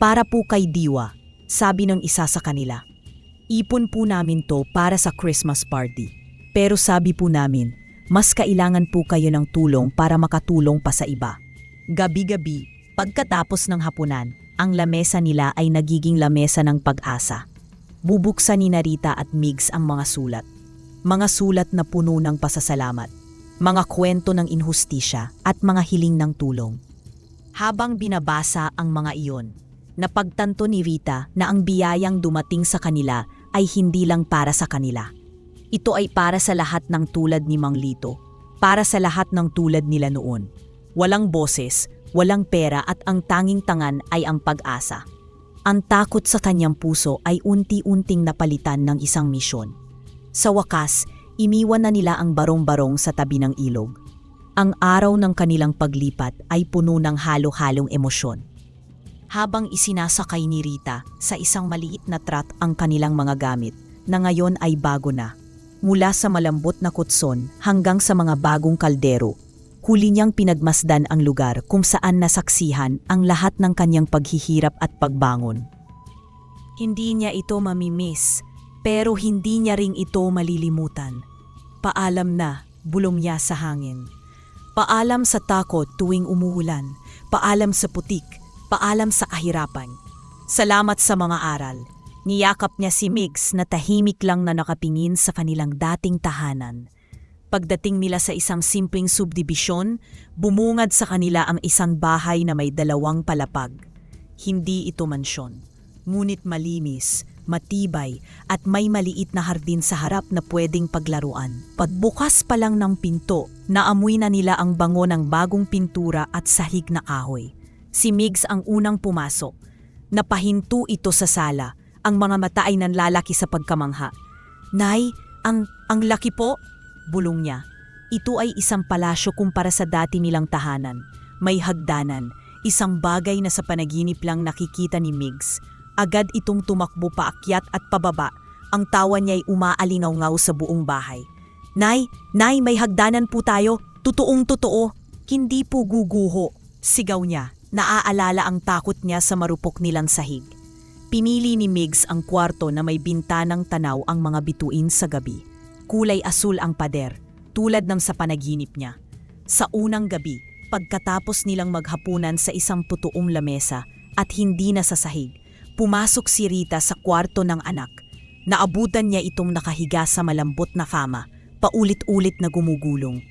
Para po kay Diwa, sabi ng isa sa kanila. Ipon po namin to para sa Christmas party. Pero sabi po namin, mas kailangan po kayo ng tulong para makatulong pa sa iba. Gabi-gabi, pagkatapos ng hapunan, ang lamesa nila ay nagiging lamesa ng pag-asa. Bubuksan ni Rita at Migs ang mga sulat. Mga sulat na puno ng pasasalamat. Mga kwento ng inhustisya at mga hiling ng tulong. Habang binabasa ang mga iyon, napagtanto ni Rita na ang biyayang dumating sa kanila ay hindi lang para sa kanila. Ito ay para sa lahat ng tulad ni Mang Lito, para sa lahat ng tulad nila noon. Walang boses, walang pera at ang tanging tangan ay ang pag-asa. Ang takot sa kanyang puso ay unti-unting napalitan ng isang misyon. Sa wakas, iniwan na nila ang barong-barong sa tabi ng ilog. Ang araw ng kanilang paglipat ay puno ng halo-halong emosyon. Habang isinasakay ni Rita sa isang maliit na truck ang kanilang mga gamit na ngayon ay bago na. Mula sa malambot na kutson hanggang sa mga bagong kaldero, huli niyang pinagmasdan ang lugar kung saan nasaksihan ang lahat ng kanyang paghihirap at pagbangon. Hindi niya ito mamimiss, pero hindi niya ring ito malilimutan. Paalam na, bulong niya sa hangin. Paalam sa takot tuwing umuulan, paalam sa putik, paalam sa kahirapan. Salamat sa mga aral. Niyakap niya si Migs na tahimik lang na nakapingin sa kanilang dating tahanan. Pagdating nila sa isang simpleng subdibisyon, bumungad sa kanila ang isang bahay na may 2 palapag. Hindi ito mansyon, ngunit malinis, matibay at may maliit na hardin sa harap na pwedeng paglaruan. Pagbukas pa lang ng pinto, naamoy na nila ang bango ng bagong pintura at sahig na kahoy. Si Migs ang unang pumasok. Napahinto ito sa sala. Ang mga mata ay nanlalaki sa pagkamangha. Nay, ang laki po, bulong niya. Ito ay isang palasyo kumpara sa dati nilang tahanan. May hagdanan, isang bagay na sa panaginip lang nakikita ni Migs. Agad itong tumakbo paakyat at pababa. Ang tawa niya ay umaalingaw-ngaw sa buong bahay. Nay, may hagdanan po tayo. Totoong-totoo. Hindi po guguho. Sigaw niya. Naaalala ang takot niya sa marupok nilang sahig. Pinili ni Migs ang kwarto na may bintanang tanaw ang mga bituin sa gabi. Kulay asul ang pader, tulad ng sa panaginip niya. Sa unang gabi, pagkatapos nilang maghapunan sa isang putuong lamesa at hindi na sa sahig, pumasok si Rita sa kwarto ng anak. Naabutan niya itong nakahiga sa malambot na kama, paulit-ulit na gumugulong.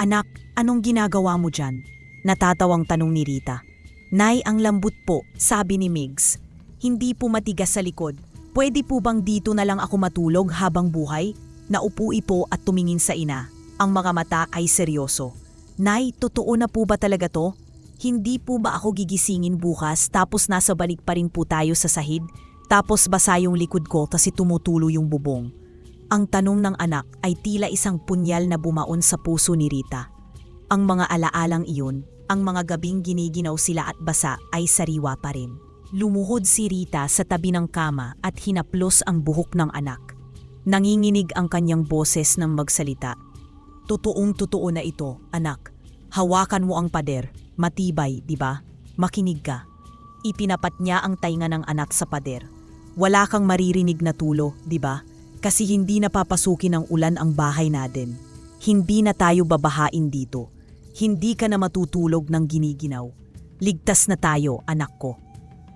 Anak, anong ginagawa mo dyan? Natatawang tanong ni Rita. Nay, ang lambot po, sabi ni Migs. Hindi po matigas sa likod. Pwede po bang dito na lang ako matulog habang buhay? Naupu'i po at tumingin sa ina. Ang mga mata ay seryoso. Nay, totoo na po ba talaga to? Hindi po ba ako gigisingin bukas tapos nasa balik pa rin po tayo sa sahig? Tapos basa yung likod ko kasi tumutulo yung bubong. Ang tanong ng anak ay tila isang punyal na bumaon sa puso ni Rita. Ang mga alaalang iyon, ang mga gabing giniginaw sila at basa ay sariwa pa rin. Lumuhod si Rita sa tabi ng kama at hinaplos ang buhok ng anak. Nanginginig ang kanyang boses ng magsalita. Totoong-totoo na ito, anak. Hawakan mo ang pader. Matibay, di ba? Makinig ka. Ipinapat niya ang tainga ng anak sa pader. Wala kang maririnig na tulo, di ba? Kasi hindi na papasukin ng ulan ang bahay natin. Hindi na tayo babahain dito. Hindi ka na matutulog ng giniginaw. Ligtas na tayo, anak ko.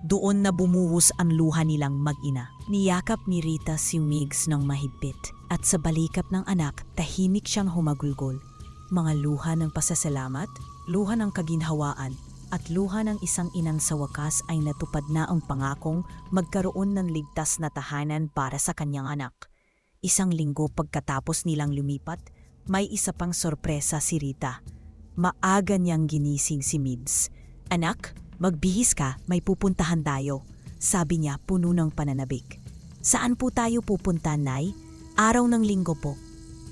Doon na bumuhos ang luha nilang mag-ina. Niyakap ni Rita si Migs ng mahigpit at sa balikap ng anak, tahimik siyang humagulgol. Mga luha ng pasasalamat, luha ng kaginhawaan, at luha ng isang inang sa wakas ay natupad na ang pangakong magkaroon ng ligtas na tahanan para sa kanyang anak. Isang linggo pagkatapos nilang lumipat, may isa pang sorpresa si Rita. Maaga niyang ginising si Mids. "Anak, magbihis ka, may pupuntahan tayo," sabi niya puno ng pananabik. "Saan po tayo pupunta, Nay?" "Araw ng linggo po."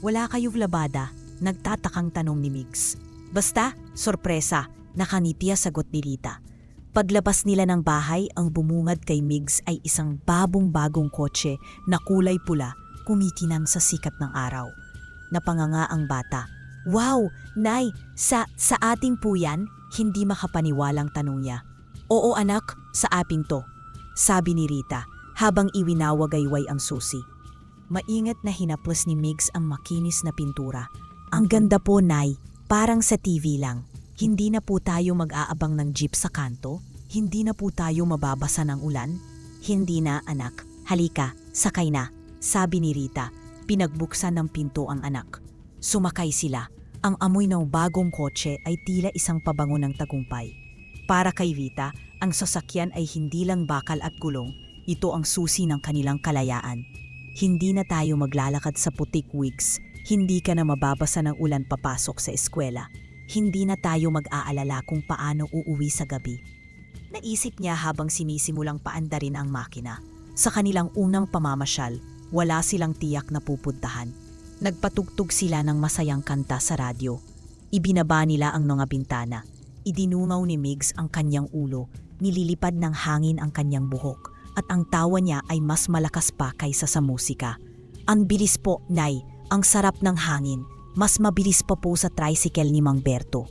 "Wala kayong labada?" nagtatakang tanong ni Migs. "Basta, sorpresa," nakangiti sagot ni Rita. Paglabas nila ng bahay, ang bumungad kay Migs ay isang bagong kotse na kulay pula, kumikinam sa sikat ng araw. Napanganga ang bata. "Wow, Nay, sa ating po yan?" Hindi makapaniwalang tanong niya. "Oo anak, sa ating to," sabi ni Rita habang iwinawagayway ang susi. Maingat na hinaplos ni Migs ang makinis na pintura. "Ang ganda po, Nay, parang sa TV lang. Hindi na po tayo mag-aabang ng jeep sa kanto? Hindi na po tayo mababasa ng ulan?" "Hindi na anak, halika, sakay na," sabi ni Rita. Pinagbuksan ng pinto ang anak. Sumakay sila. Ang amoy ng bagong kotse ay tila isang pabango ng tagumpay. Para kay Rita, ang sasakyan ay hindi lang bakal at gulong, ito ang susi ng kanilang kalayaan. Hindi na tayo maglalakad sa putik wigs, hindi ka na mababasa ng ulan papasok sa eskwela. Hindi na tayo mag-aalala kung paano uuwi sa gabi. Naisip niya habang sinisimulang paandarin ang makina. Sa kanilang unang pamamasyal, wala silang tiyak na pupuntahan. Nagpatugtog sila ng masayang kanta sa radyo. Ibinaba nila ang mga bintana. Idinungaw ni Migs ang kanyang ulo, nililipad ng hangin ang kanyang buhok, at ang tawa niya ay mas malakas pa kaysa sa musika. "Ang bilis po, Nay, ang sarap ng hangin. Mas mabilis pa po sa tricycle ni Mang Berto."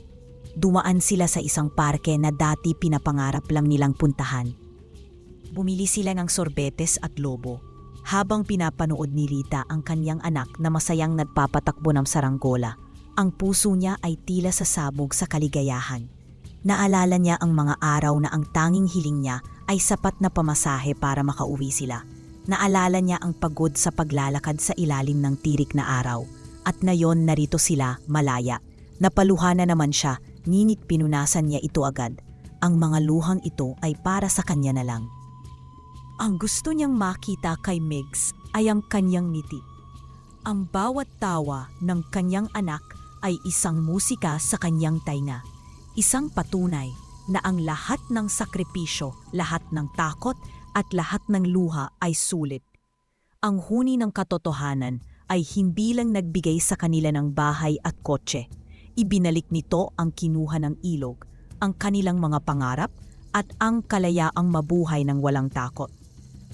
Dumaan sila sa isang parke na dati pinapangarap lang nilang puntahan. Bumili sila ng sorbetes at lobo. Habang pinapanood ni Rita ang kanyang anak na masayang nagpapatakbo ng saranggola, ang puso niya ay tila sasabog sa kaligayahan. Naalala niya ang mga araw na ang tanging hiling niya ay sapat na pamasahe para makauwi sila. Naalala niya ang pagod sa paglalakad sa ilalim ng tirik na araw. At ngayon narito sila, malaya. Napaluha na naman siya, ngunit pinunasan niya ito agad. Ang mga luhang ito ay para sa kanya na lang. Ang gusto niyang makita kay Migs ay ang kanyang ngiti. Ang bawat tawa ng kanyang anak ay isang musika sa kanyang tainga. Isang patunay na ang lahat ng sakripisyo, lahat ng takot at lahat ng luha ay sulit. Ang huni ng katotohanan ay hindi lang nagbigay sa kanila ng bahay at kotse. Ibinalik nito ang kinuha ng ilog, ang kanilang mga pangarap at ang kalayaang mabuhay ng walang takot.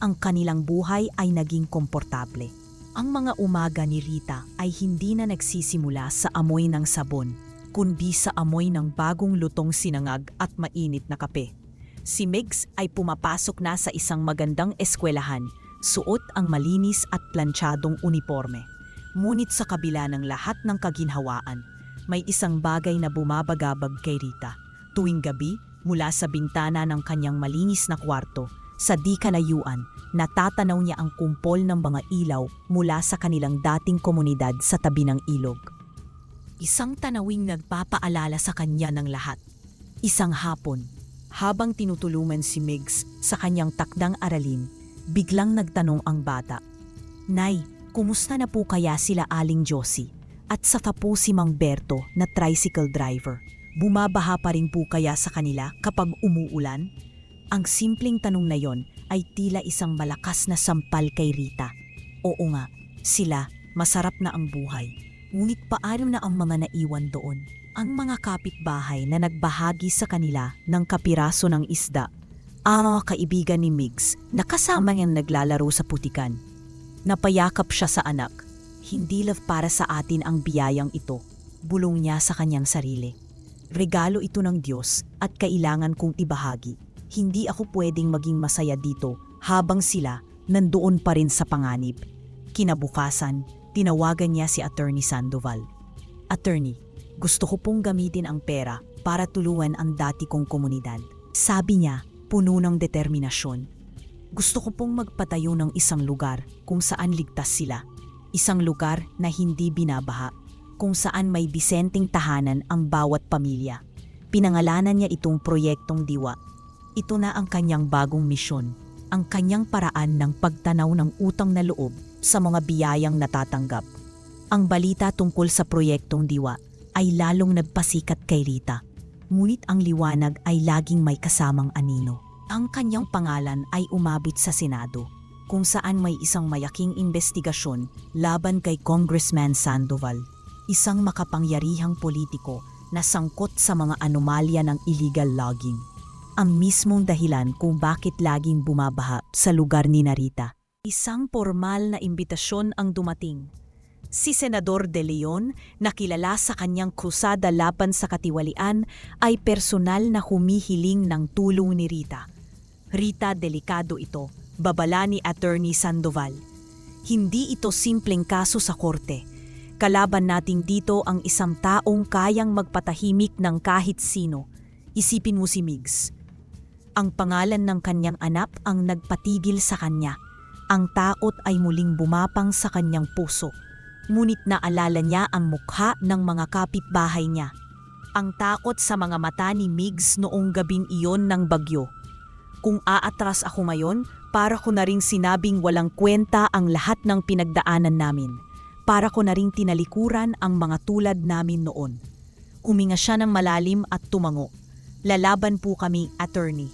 Ang kanilang buhay ay naging komportable. Ang mga umaga ni Rita ay hindi na nagsisimula sa amoy ng sabon, kundi sa amoy ng bagong lutong sinangag at mainit na kape. Si Migs ay pumapasok na sa isang magandang eskwelahan, suot ang malinis at plantsadong uniforme. Ngunit sa kabila ng lahat ng kaginhawaan, may isang bagay na bumabagabag kay Rita. Tuwing gabi, mula sa bintana ng kanyang malinis na kwarto, sa di kalayuan, natatanaw niya ang kumpol ng mga ilaw mula sa kanilang dating komunidad sa tabi ng ilog. Isang tanawing nagpapaalala sa kanya ng lahat. Isang hapon, habang tinutulungan si Migs sa kanyang takdang aralin, biglang nagtanong ang bata, "Nay, kumusta na po kaya sila Aling Josie? At sa tapo si Mang Berto na tricycle driver? Bumabaha pa rin po kaya sa kanila kapag umuulan?" Ang simpleng tanong na yon ay tila isang malakas na sampal kay Rita. Oo nga, sila, masarap na ang buhay. Ngunit paano na ang mga naiwan doon? Ang mga kapitbahay na nagbahagi sa kanila ng kapiraso ng isda. Ang mga kaibigan ni Migs na kasama niyang naglalaro sa putikan. Napayakap siya sa anak. Hindi love para sa atin ang biyayang ito. Bulong niya sa kanyang sarili. Regalo ito ng Diyos at kailangan kong ibahagi. Hindi ako pwedeng maging masaya dito habang sila, nandoon pa rin sa panganib. Kinabukasan, tinawagan niya si Attorney Sandoval. Attorney, gusto ko pong gamitin ang pera para tulungan ang dati kong komunidad. Sabi niya, puno ng determinasyon. Gusto ko pong magpatayo ng isang lugar kung saan ligtas sila. Isang lugar na hindi binabaha, kung saan may disenteng tahanan ang bawat pamilya. Pinangalanan niya itong proyektong Diwa. Ito na ang kanyang bagong misyon, ang kanyang paraan ng pagtanaw ng utang na loob sa mga biyayang natatanggap. Ang balita tungkol sa proyektong Diwa ay lalong nagpasikat kay Rita. Ngunit ang liwanag ay laging may kasamang anino. Ang kanyang pangalan ay umabot sa Senado, kung saan may isang mayaking investigasyon laban kay Congressman Sandoval, isang makapangyarihang politiko na sangkot sa mga anomalya ng illegal logging. Ang mismong dahilan kung bakit laging bumabaha sa lugar ni Rita. Isang formal na imbitasyon ang dumating. Si Senador De Leon, na kilala sa kanyang krusada laban sa katiwalian, ay personal na humihiling ng tulong ni Rita. Rita, delikado ito, babala ni Attorney Sandoval. Hindi ito simpleng kaso sa korte. Kalaban natin dito ang isang taong kayang magpatahimik ng kahit sino. Isipin mo si Migs. Ang pangalan ng kanyang anak ang nagpatigil sa kanya. Ang taot ay muling bumapang sa kanyang puso. Ngunit naalala niya ang mukha ng mga kapitbahay niya. Ang takot sa mga mata ni Migs noong gabing iyon ng bagyo. Kung aatras ako ngayon, para ko na ring sinabing walang kwenta ang lahat ng pinagdaanan namin. Para ko na ring tinalikuran ang mga tulad namin noon. Huminga siya ng malalim at tumango. Lalaban po kami, attorney.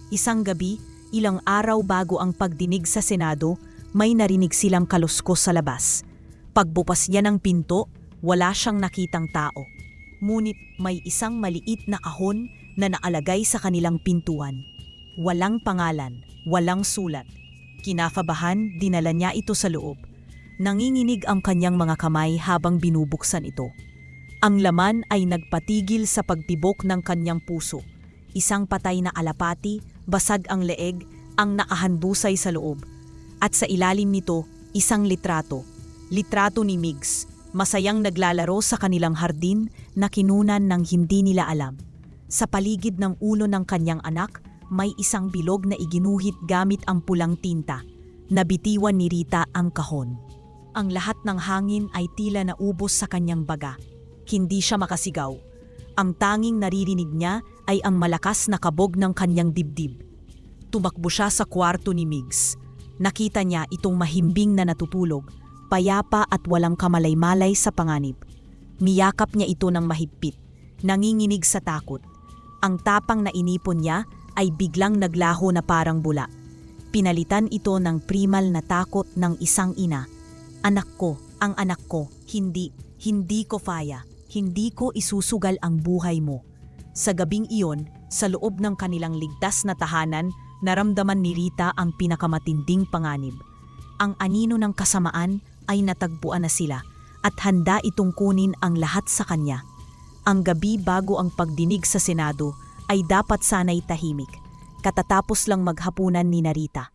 Isang gabi, ilang araw bago ang pagdinig sa Senado, may narinig silang kaluskos sa labas. Pagbukas niya ng pinto, wala siyang nakitang tao. Ngunit may isang maliit na kahon na naalagay sa kanilang pintuan. Walang pangalan, walang sulat. Kinafabahan, dinala niya ito sa loob. Nanginginig ang kanyang mga kamay habang binubuksan ito. Ang laman ay nagpatigil sa pagtibok ng kanyang puso. Isang patay na alapati, basag ang leeg, ang nakahandusay sa loob. At sa ilalim nito, isang litrato. Litrato ni Migs, masayang naglalaro sa kanilang hardin na kinunan ng hindi nila alam. Sa paligid ng ulo ng kanyang anak, may isang bilog na iginuhit gamit ang pulang tinta. Nabitiwan ni Rita ang kahon. Ang lahat ng hangin ay tila naubos sa kanyang baga. Hindi siya makasigaw. Ang tanging naririnig niya ay ang malakas na kabog ng kanyang dibdib. Tumakbo siya sa kwarto ni Migs. Nakita niya itong mahimbing na natutulog, payapa at walang kamalay-malay sa panganib. Miyakap niya ito ng mahigpit, nanginginig sa takot. Ang tapang na inipon niya ay biglang naglaho na parang bula. Pinalitan ito ng primal na takot ng isang ina. Anak ko, ang anak ko, hindi ko kaya, hindi ko isusugal ang buhay mo. Sa gabing iyon, sa loob ng kanilang ligtas na tahanan, naramdaman ni Rita ang pinakamatinding panganib. Ang anino ng kasamaan ay natagpuan na sila at handa itong kunin ang lahat sa kanya. Ang gabi bago ang pagdinig sa Senado ay dapat sana'y tahimik. Katatapos lang maghapunan ni Rita.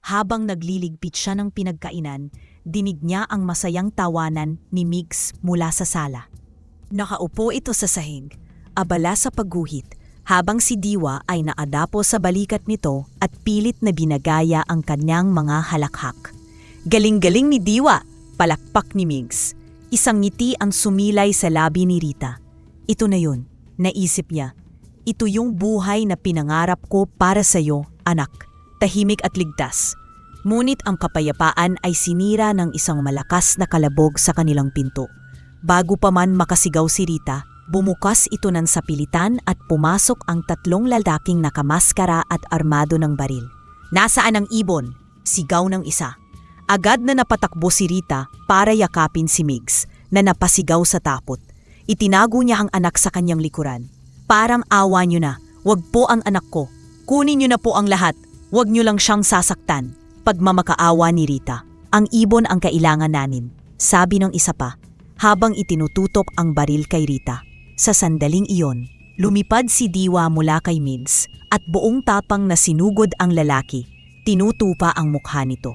Habang nagliligpit siya ng pinagkainan, dinig niya ang masayang tawanan ni Migs mula sa sala. Nakaupo ito sa sahig, abala sa pagguhit, habang si Diwa ay naadapo sa balikat nito at pilit na binagaya ang kanyang mga halakhak. Galing-galing ni Diwa, palakpak ni Migs. Isang ngiti ang sumilay sa labi ni Rita. Ito na yun, naisip niya. Ito yung buhay na pinangarap ko para sa'yo, anak. Tahimik at ligtas. Ngunit ang kapayapaan ay sinira ng isang malakas na kalabog sa kanilang pinto. Bago pa man makasigaw si Rita, bumukas ito ng sapilitan at pumasok ang tatlong lalaking nakamaskara at armado ng baril. Nasaan ang ibon? Sigaw ng isa. Agad na napatakbo si Rita para yakapin si Migs na napasigaw sa takot. Itinago niya ang anak sa kanyang likuran. Parang awa niyo na, wag po ang anak ko. Kunin niyo na po ang lahat, wag niyo lang siyang sasaktan. Pagmamakaawa ni Rita, ang ibon ang kailangan namin, sabi ng isa pa, habang itinututok ang baril kay Rita. Sa sandaling iyon, lumipad si Diwa mula kay Migs at buong tapang na sinugod ang lalaki. Tinutupa ang mukha nito.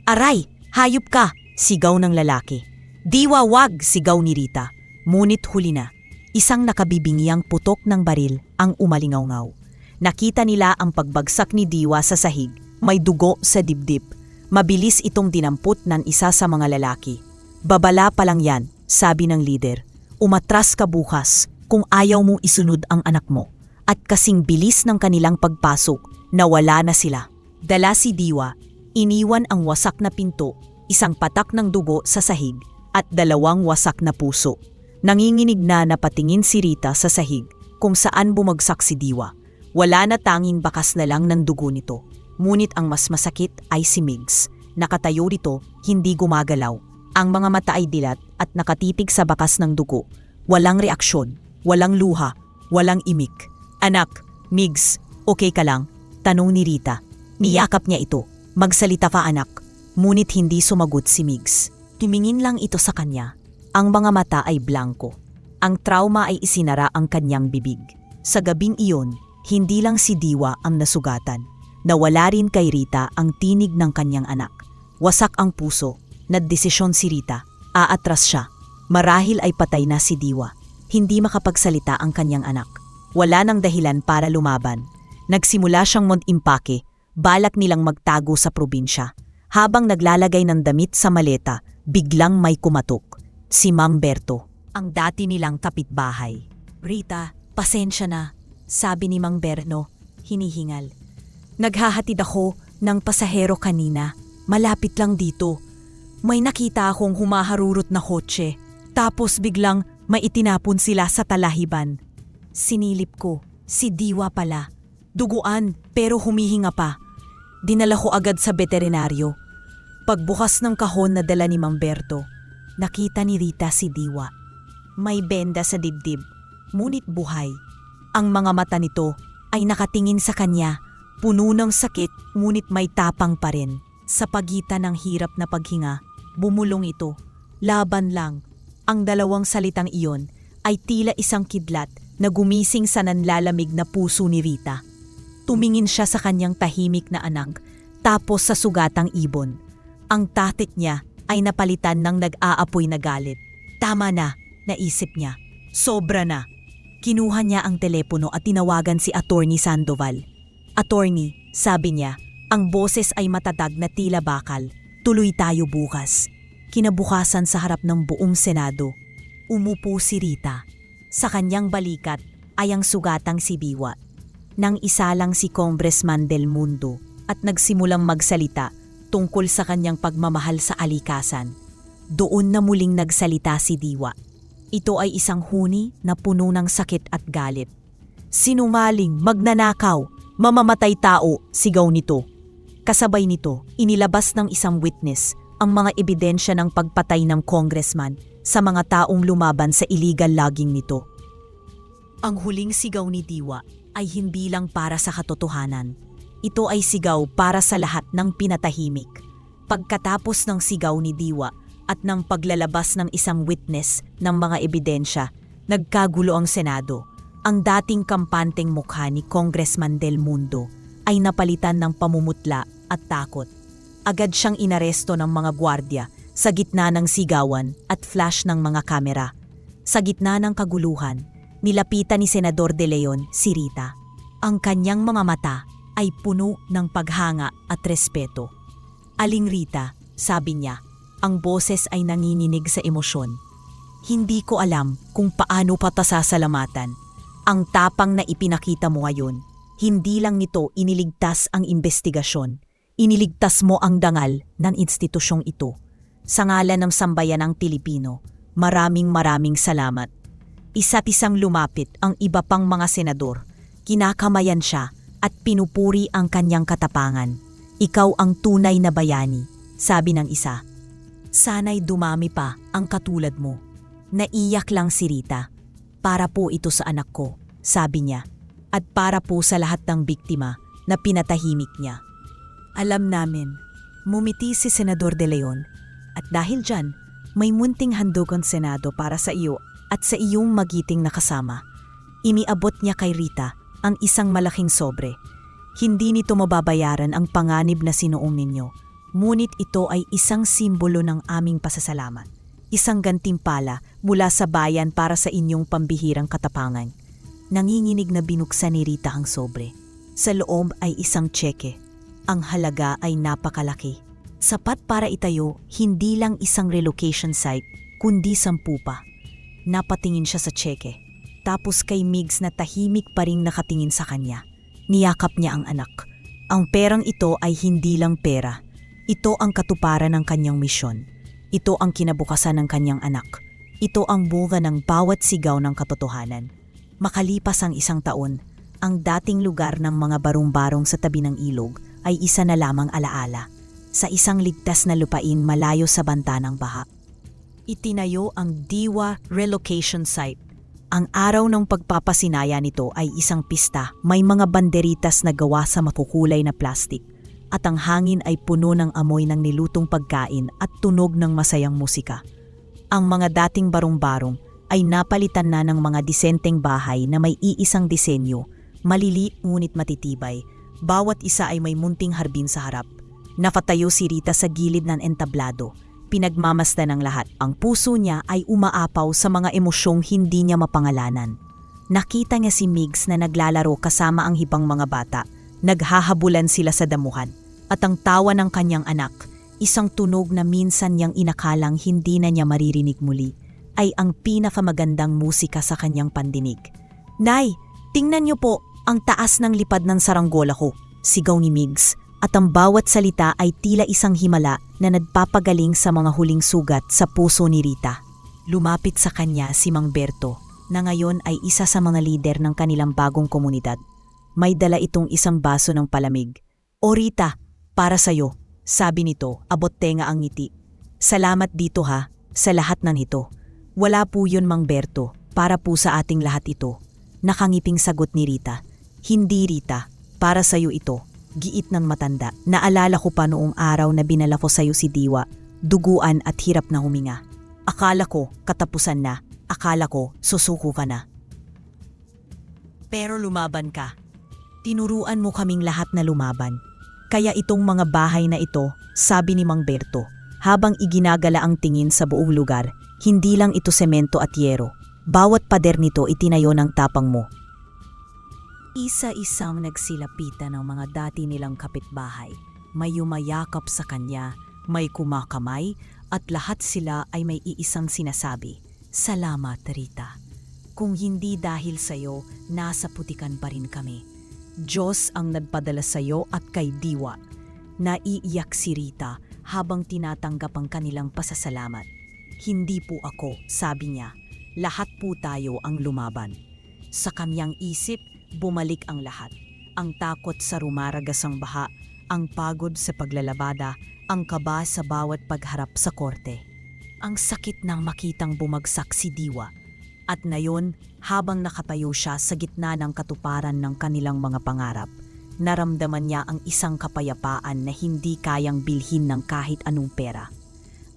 Aray! Hayop ka! Sigaw ng lalaki. Diwa, wag! Sigaw ni Rita. Ngunit huli na. Isang nakabibingyang putok ng baril ang umalingaw-ngaw. Nakita nila ang pagbagsak ni Diwa sa sahig. May dugo sa dibdib. Mabilis itong dinampot ng isa sa mga lalaki. Babala pa lang yan, sabi ng lider. Umatras ka bukas kung ayaw mong isunod ang anak mo. At kasing bilis ng kanilang pagpasok, nawala na sila. Dala si Diwa, iniwan ang wasak na pinto, isang patak ng dugo sa sahig at 2 wasak na puso. Nanginginig na napatingin si Rita sa sahig kung saan bumagsak si Diwa. Wala na, tanging bakas na lang ng dugo nito. Ngunit ang mas masakit ay si Migs. Nakatayo rito, hindi gumagalaw. Ang mga mata ay dilat at nakatitig sa bakas ng dugo. Walang reaksyon, walang luha, walang imik. Anak, Migs, okay ka lang? Tanong ni Rita. Niyakap niya ito. Magsalita ka, anak. Ngunit hindi sumagot si Migs. Tumingin lang ito sa kanya. Ang mga mata ay blanko. Ang trauma ay isinara ang kanyang bibig. Sa gabing iyon, hindi lang si Diwa ang nasugatan. Nawala rin kay Rita ang tinig ng kanyang anak. Wasak ang puso. Naddesisyon si Rita. Aatras siya. Marahil ay patay na si Diwa. Hindi makapagsalita ang kanyang anak. Wala nang dahilan para lumaban. Nagsimula siyang mag-impake. Balak nilang magtago sa probinsya. Habang naglalagay ng damit sa maleta, biglang may kumatok. Si Mang Berto, ang dati nilang kapitbahay. Rita, pasensya na, sabi ni Mang Berno, hinihingal. Naghahatid ako ng pasahero kanina, malapit lang dito. May nakita akong humaharurot na kotse, tapos biglang may itinapon sila sa talahiban. Sinilip ko, si Diwa pala. Duguan pero humihinga pa. Dinala ko agad sa veterinaryo. Pagbukas ng kahon na dala ni Mang Berto, nakita ni Rita si Diwa. May benda sa dibdib, ngunit buhay. Ang mga mata nito ay nakatingin sa kanya, puno ng sakit ngunit may tapang pa rin. Sa pagitan ng hirap na paghinga, bumulong ito. Laban lang. Ang 2 salitang iyon ay tila isang kidlat na gumising sa nanlalamig na puso ni Rita. Tumingin siya sa kanyang tahimik na anak, tapos sa sugatang ibon. Ang tatik niya ay napalitan ng nag-aapoy na galit. Tama na, naisip niya. Sobra na. Kinuha niya ang telepono at tinawagan si Attorney Sandoval. Attorney, sabi niya, ang boses ay matatag na tila bakal. Tuloy tayo bukas. Kinabukasan sa harap ng buong Senado. Umupo si Rita. Sa kanyang balikat ay ang sugatang si Diwa. Nang isa lang si Congressman Del Mundo at nagsimulang magsalita tungkol sa kanyang pagmamahal sa alikasan. Doon na muling nagsalita si Diwa. Ito ay isang huni na puno ng sakit at galit. Sinungaling, magnanakaw, mamamatay tao, sigaw nito. Kasabay nito, inilabas ng isang witness ang mga ebidensya ng pagpatay ng congressman sa mga taong lumaban sa illegal logging nito. Ang huling sigaw ni Diwa ay hindi lang para sa katotohanan. Ito ay sigaw para sa lahat ng pinatahimik. Pagkatapos ng sigaw ni Diwa at ng paglalabas ng isang witness ng mga ebidensya, nagkagulo ang Senado. Ang dating kampanteng mukha ni Congressman Del Mundo ay napalitan ng pamumutla at takot. Agad siyang inaresto ng mga gwardya sa gitna ng sigawan at flash ng mga kamera. Sa gitna ng kaguluhan, nilapitan ni Senador De Leon si Rita. Ang kanyang mga mata ay puno ng paghanga at respeto. Aling Rita, sabi niya, ang boses ay nanginginig sa emosyon. Hindi ko alam kung paano pa sasalamatan. Ang tapang na ipinakita mo ngayon, hindi lang nito iniligtas ang investigasyon. Iniligtas mo ang dangal ng institusyong ito. Sa ngalan ng sambayanang Pilipino, maraming salamat. Isa't isang lumapit ang iba pang mga senador. Kinakamayan siya at pinupuri ang kanyang katapangan. Ikaw ang tunay na bayani, sabi ng isa. Sana'y dumami pa ang katulad mo. Naiyak lang si Rita. Para po ito sa anak ko, sabi niya. At para po sa lahat ng biktima na pinatahimik niya. Alam namin, mumiti si Senador De Leon. At dahil dyan, may munting handog ang Senado para sa iyo at sa iyong magiting na kasama. Iniabot niya kay Rita ang isang malaking sobre. Hindi nito mababayaran ang panganib na sinuong ninyo. Ngunit ito ay isang simbolo ng aming pasasalamat. Isang gantimpala mula sa bayan para sa inyong pambihirang katapangan. Nanginginig na binuksan ni Rita ang sobre. Sa loob ay isang tseke. Ang halaga ay napakalaki. Sapat para itayo hindi lang isang relocation site, kundi 10 pa. Napatingin siya sa tseke. Tapos kay Migs na tahimik pa ring nakatingin sa kanya. Niyakap niya ang anak. Ang perang ito ay hindi lang pera. Ito ang katuparan ng kanyang misyon. Ito ang kinabukasan ng kanyang anak. Ito ang bunga ng bawat sigaw ng katotohanan. Makalipas ang 1 taon, ang dating lugar ng mga barong-barong sa tabi ng ilog ay isa na lamang alaala. Sa isang ligtas na lupain malayo sa banta ng baha. Itinayo ang Diwa Relocation Site. Ang araw ng pagpapasinaya nito ay isang pista, may mga banderitas na gawa sa makukulay na plastik. At ang hangin ay puno ng amoy ng nilutong pagkain at tunog ng masayang musika. Ang mga dating barong-barong ay napalitan na ng mga disenteng bahay na may iisang disenyo, maliliit ngunit matitibay. Bawat isa ay may munting harbin sa harap. Napatayo si Rita sa gilid ng entablado. Pinagmamasdan ng lahat. Ang puso niya ay umaapaw sa mga emosyong hindi niya mapangalanan. Nakita niya si Migs na naglalaro kasama ang ibang mga bata. Naghahabulan sila sa damuhan. At ang tawa ng kanyang anak, isang tunog na minsan niyang inakalang hindi na niya maririnig muli, ay ang pinakamagandang musika sa kanyang pandinig. "Nay, tingnan niyo po ang taas ng lipad ng saranggola ko," sigaw ni Migs. At ang bawat salita ay tila isang himala na nagpapagaling sa mga huling sugat sa puso ni Rita. Lumapit sa kanya si Mang Berto, na ngayon ay isa sa mga lider ng kanilang bagong komunidad. May dala itong isang baso ng palamig. "O Rita, para sa'yo," sabi nito, abot tenga ang ngiti. "Salamat dito ha, sa lahat ng ito." "Wala po yun, Mang Berto, para po sa ating lahat ito." Nakangiping sagot ni Rita. "Hindi Rita, para sa'yo ito." Giit ng matanda. "Naalala ko pa noong araw na binala ko sa'yo si Diwa, duguan at hirap na huminga. Akala ko katapusan na, akala ko susuko ka na. Pero lumaban ka. Tinuruan mo kaming lahat na lumaban. Kaya itong mga bahay na ito," sabi ni Mang Berto, habang iginagala ang tingin sa buong lugar, "hindi lang ito semento at yero. Bawat pader nito itinayo ng tapang mo." Isa-isang nagsilapitan ng mga dati nilang kapitbahay. May yumayakap sa kanya, may kumakamay, at lahat sila ay may iisang sinasabi, "Salamat, Rita. Kung hindi dahil sa'yo, nasa putikan pa rin kami. Diyos ang nagpadala sa'yo at kay Diwa." Naiiyak si Rita habang tinatanggap ang kanilang pasasalamat. "Hindi po ako," sabi niya. "Lahat po tayo ang lumaban." Sa kanyang isip, bumalik ang lahat. Ang takot sa rumaragasang baha, ang pagod sa paglalabada, ang kaba sa bawat pagharap sa korte. Ang sakit nang makitang bumagsak si Diwa. At ngayon, habang nakatayo siya sa gitna ng katuparan ng kanilang mga pangarap, naramdaman niya ang isang kapayapaan na hindi kayang bilhin ng kahit anong pera.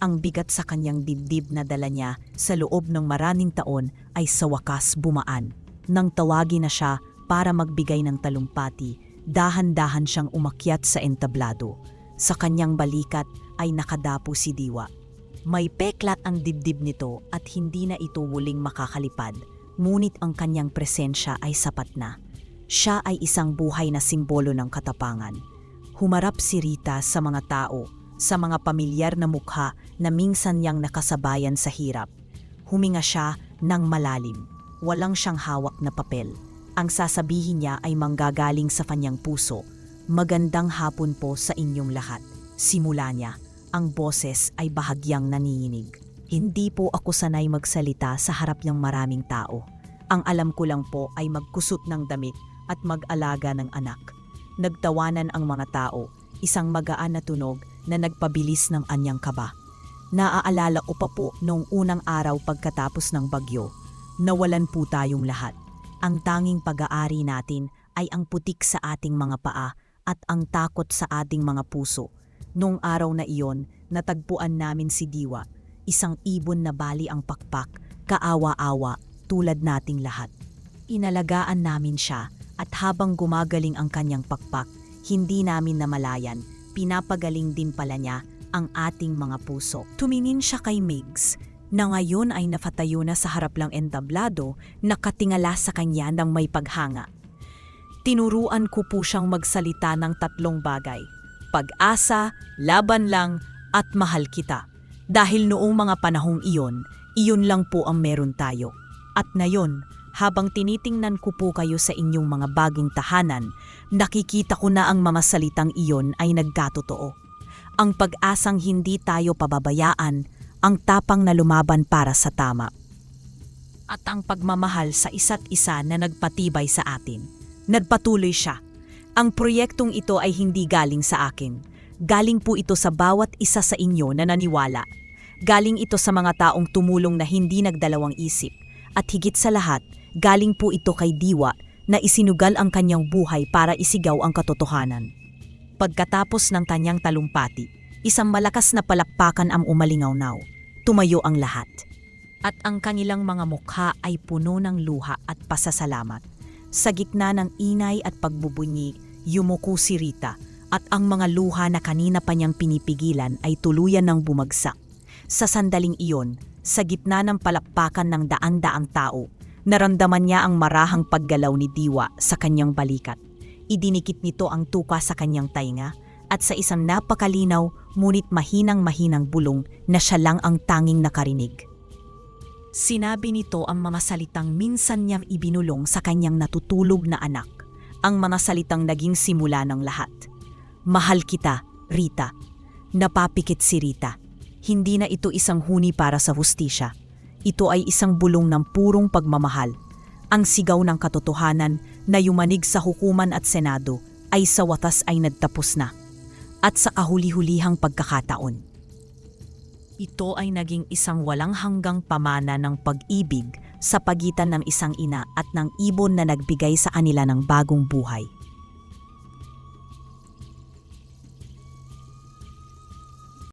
Ang bigat sa kanyang dibdib na dala niya sa loob ng maraming taon ay sa wakas bumaan. Nang tawagin na siya para magbigay ng talumpati, dahan-dahan siyang umakyat sa entablado. Sa kanyang balikat ay nakadapo si Diwa. May peklat ang dibdib nito at hindi na ito muling makakalipad, ngunit ang kanyang presensya ay sapat na. Siya ay isang buhay na simbolo ng katapangan. Humarap si Rita sa mga tao, sa mga pamilyar na mukha na minsan niyang nakasabayan sa hirap. Huminga siya ng malalim. Walang siyang hawak na papel. Ang sasabihin niya ay manggagaling sa kanyang puso. "Magandang hapon po sa inyong lahat." Simula niya, ang boses ay bahagyang nanginginig. "Hindi po ako sanay magsalita sa harap ng maraming tao. Ang alam ko lang po ay magkusot ng damit at mag-alaga ng anak." Nagtawanan ang mga tao, isang magaan na tunog na nagpabilis ng anyang kaba. "Naaalala ko pa po noong unang araw pagkatapos ng bagyo. Nawalan po tayong lahat. Ang tanging pag-aari natin ay ang putik sa ating mga paa at ang takot sa ating mga puso. Noong araw na iyon, natagpuan namin si Diwa, isang ibon na bali ang pakpak, kaawa-awa, tulad nating lahat. Inalagaan namin siya At habang gumagaling ang kanyang pakpak, hindi namin namalayan, pinapagaling din pala niya ang ating mga puso. Tumingin siya kay Migs, na ngayon ay napatayo na sa harap lang entablado, nakatingala sa kanya ng may paghanga. Tinuruan ko po siyang magsalita ng 3 bagay: pag-asa, laban lang, at mahal kita. Dahil noong mga panahong iyon lang po ang meron tayo. At ngayon, habang tinitingnan ko po kayo sa inyong mga bagong tahanan, nakikita ko na ang mga salitang iyon ay nagkatotoo. Ang pag-asang hindi tayo pababayaan, ang tapang na lumaban para sa tama. At ang pagmamahal sa isa't isa na nagpatibay sa atin. Nagpatuloy siya. Ang proyektong ito ay hindi galing sa akin. Galing po ito sa bawat isa sa inyo na naniwala. Galing ito sa mga taong tumulong na hindi nagdalawang isip. At higit sa lahat, galing po ito kay Diwa na isinugal ang kanyang buhay para isigaw ang katotohanan. Pagkatapos ng kanyang talumpati, isang malakas na palakpakan ang umalingaw-naw. Tumayo ang lahat. At ang kanilang mga mukha ay puno ng luha at pasasalamat. Sa gitna ng inay at pagbubunyi, yumuko si Rita at ang mga luha na kanina pa niyang pinipigilan ay tuluyan ng bumagsak. Sa sandaling iyon, sa gitna ng palakpakan ng daan-daang tao, naramdaman niya ang marahang paggalaw ni Diwa sa kanyang balikat. Idinikit nito ang tuka sa kanyang tainga at sa isang napakalinaw ngunit mahinang-mahinang bulong na siya lang ang tanging nakarinig. Sinabi nito ang mga salitang minsan niyang ibinulong sa kanyang natutulog na anak, ang mga salitang naging simula ng lahat. Mahal kita, Rita. Napapikit si Rita. Hindi na ito isang huni para sa hustisya. Ito ay isang bulong ng purong pagmamahal. Ang sigaw ng katotohanan na yumanig sa hukuman at senado ay sa watas ay nagtapos na. At sa kahuli-hulihang pagkakataon, ito ay naging isang walang hanggang pamana ng pag-ibig sa pagitan ng isang ina at ng ibon na nagbigay sa kanila ng bagong buhay.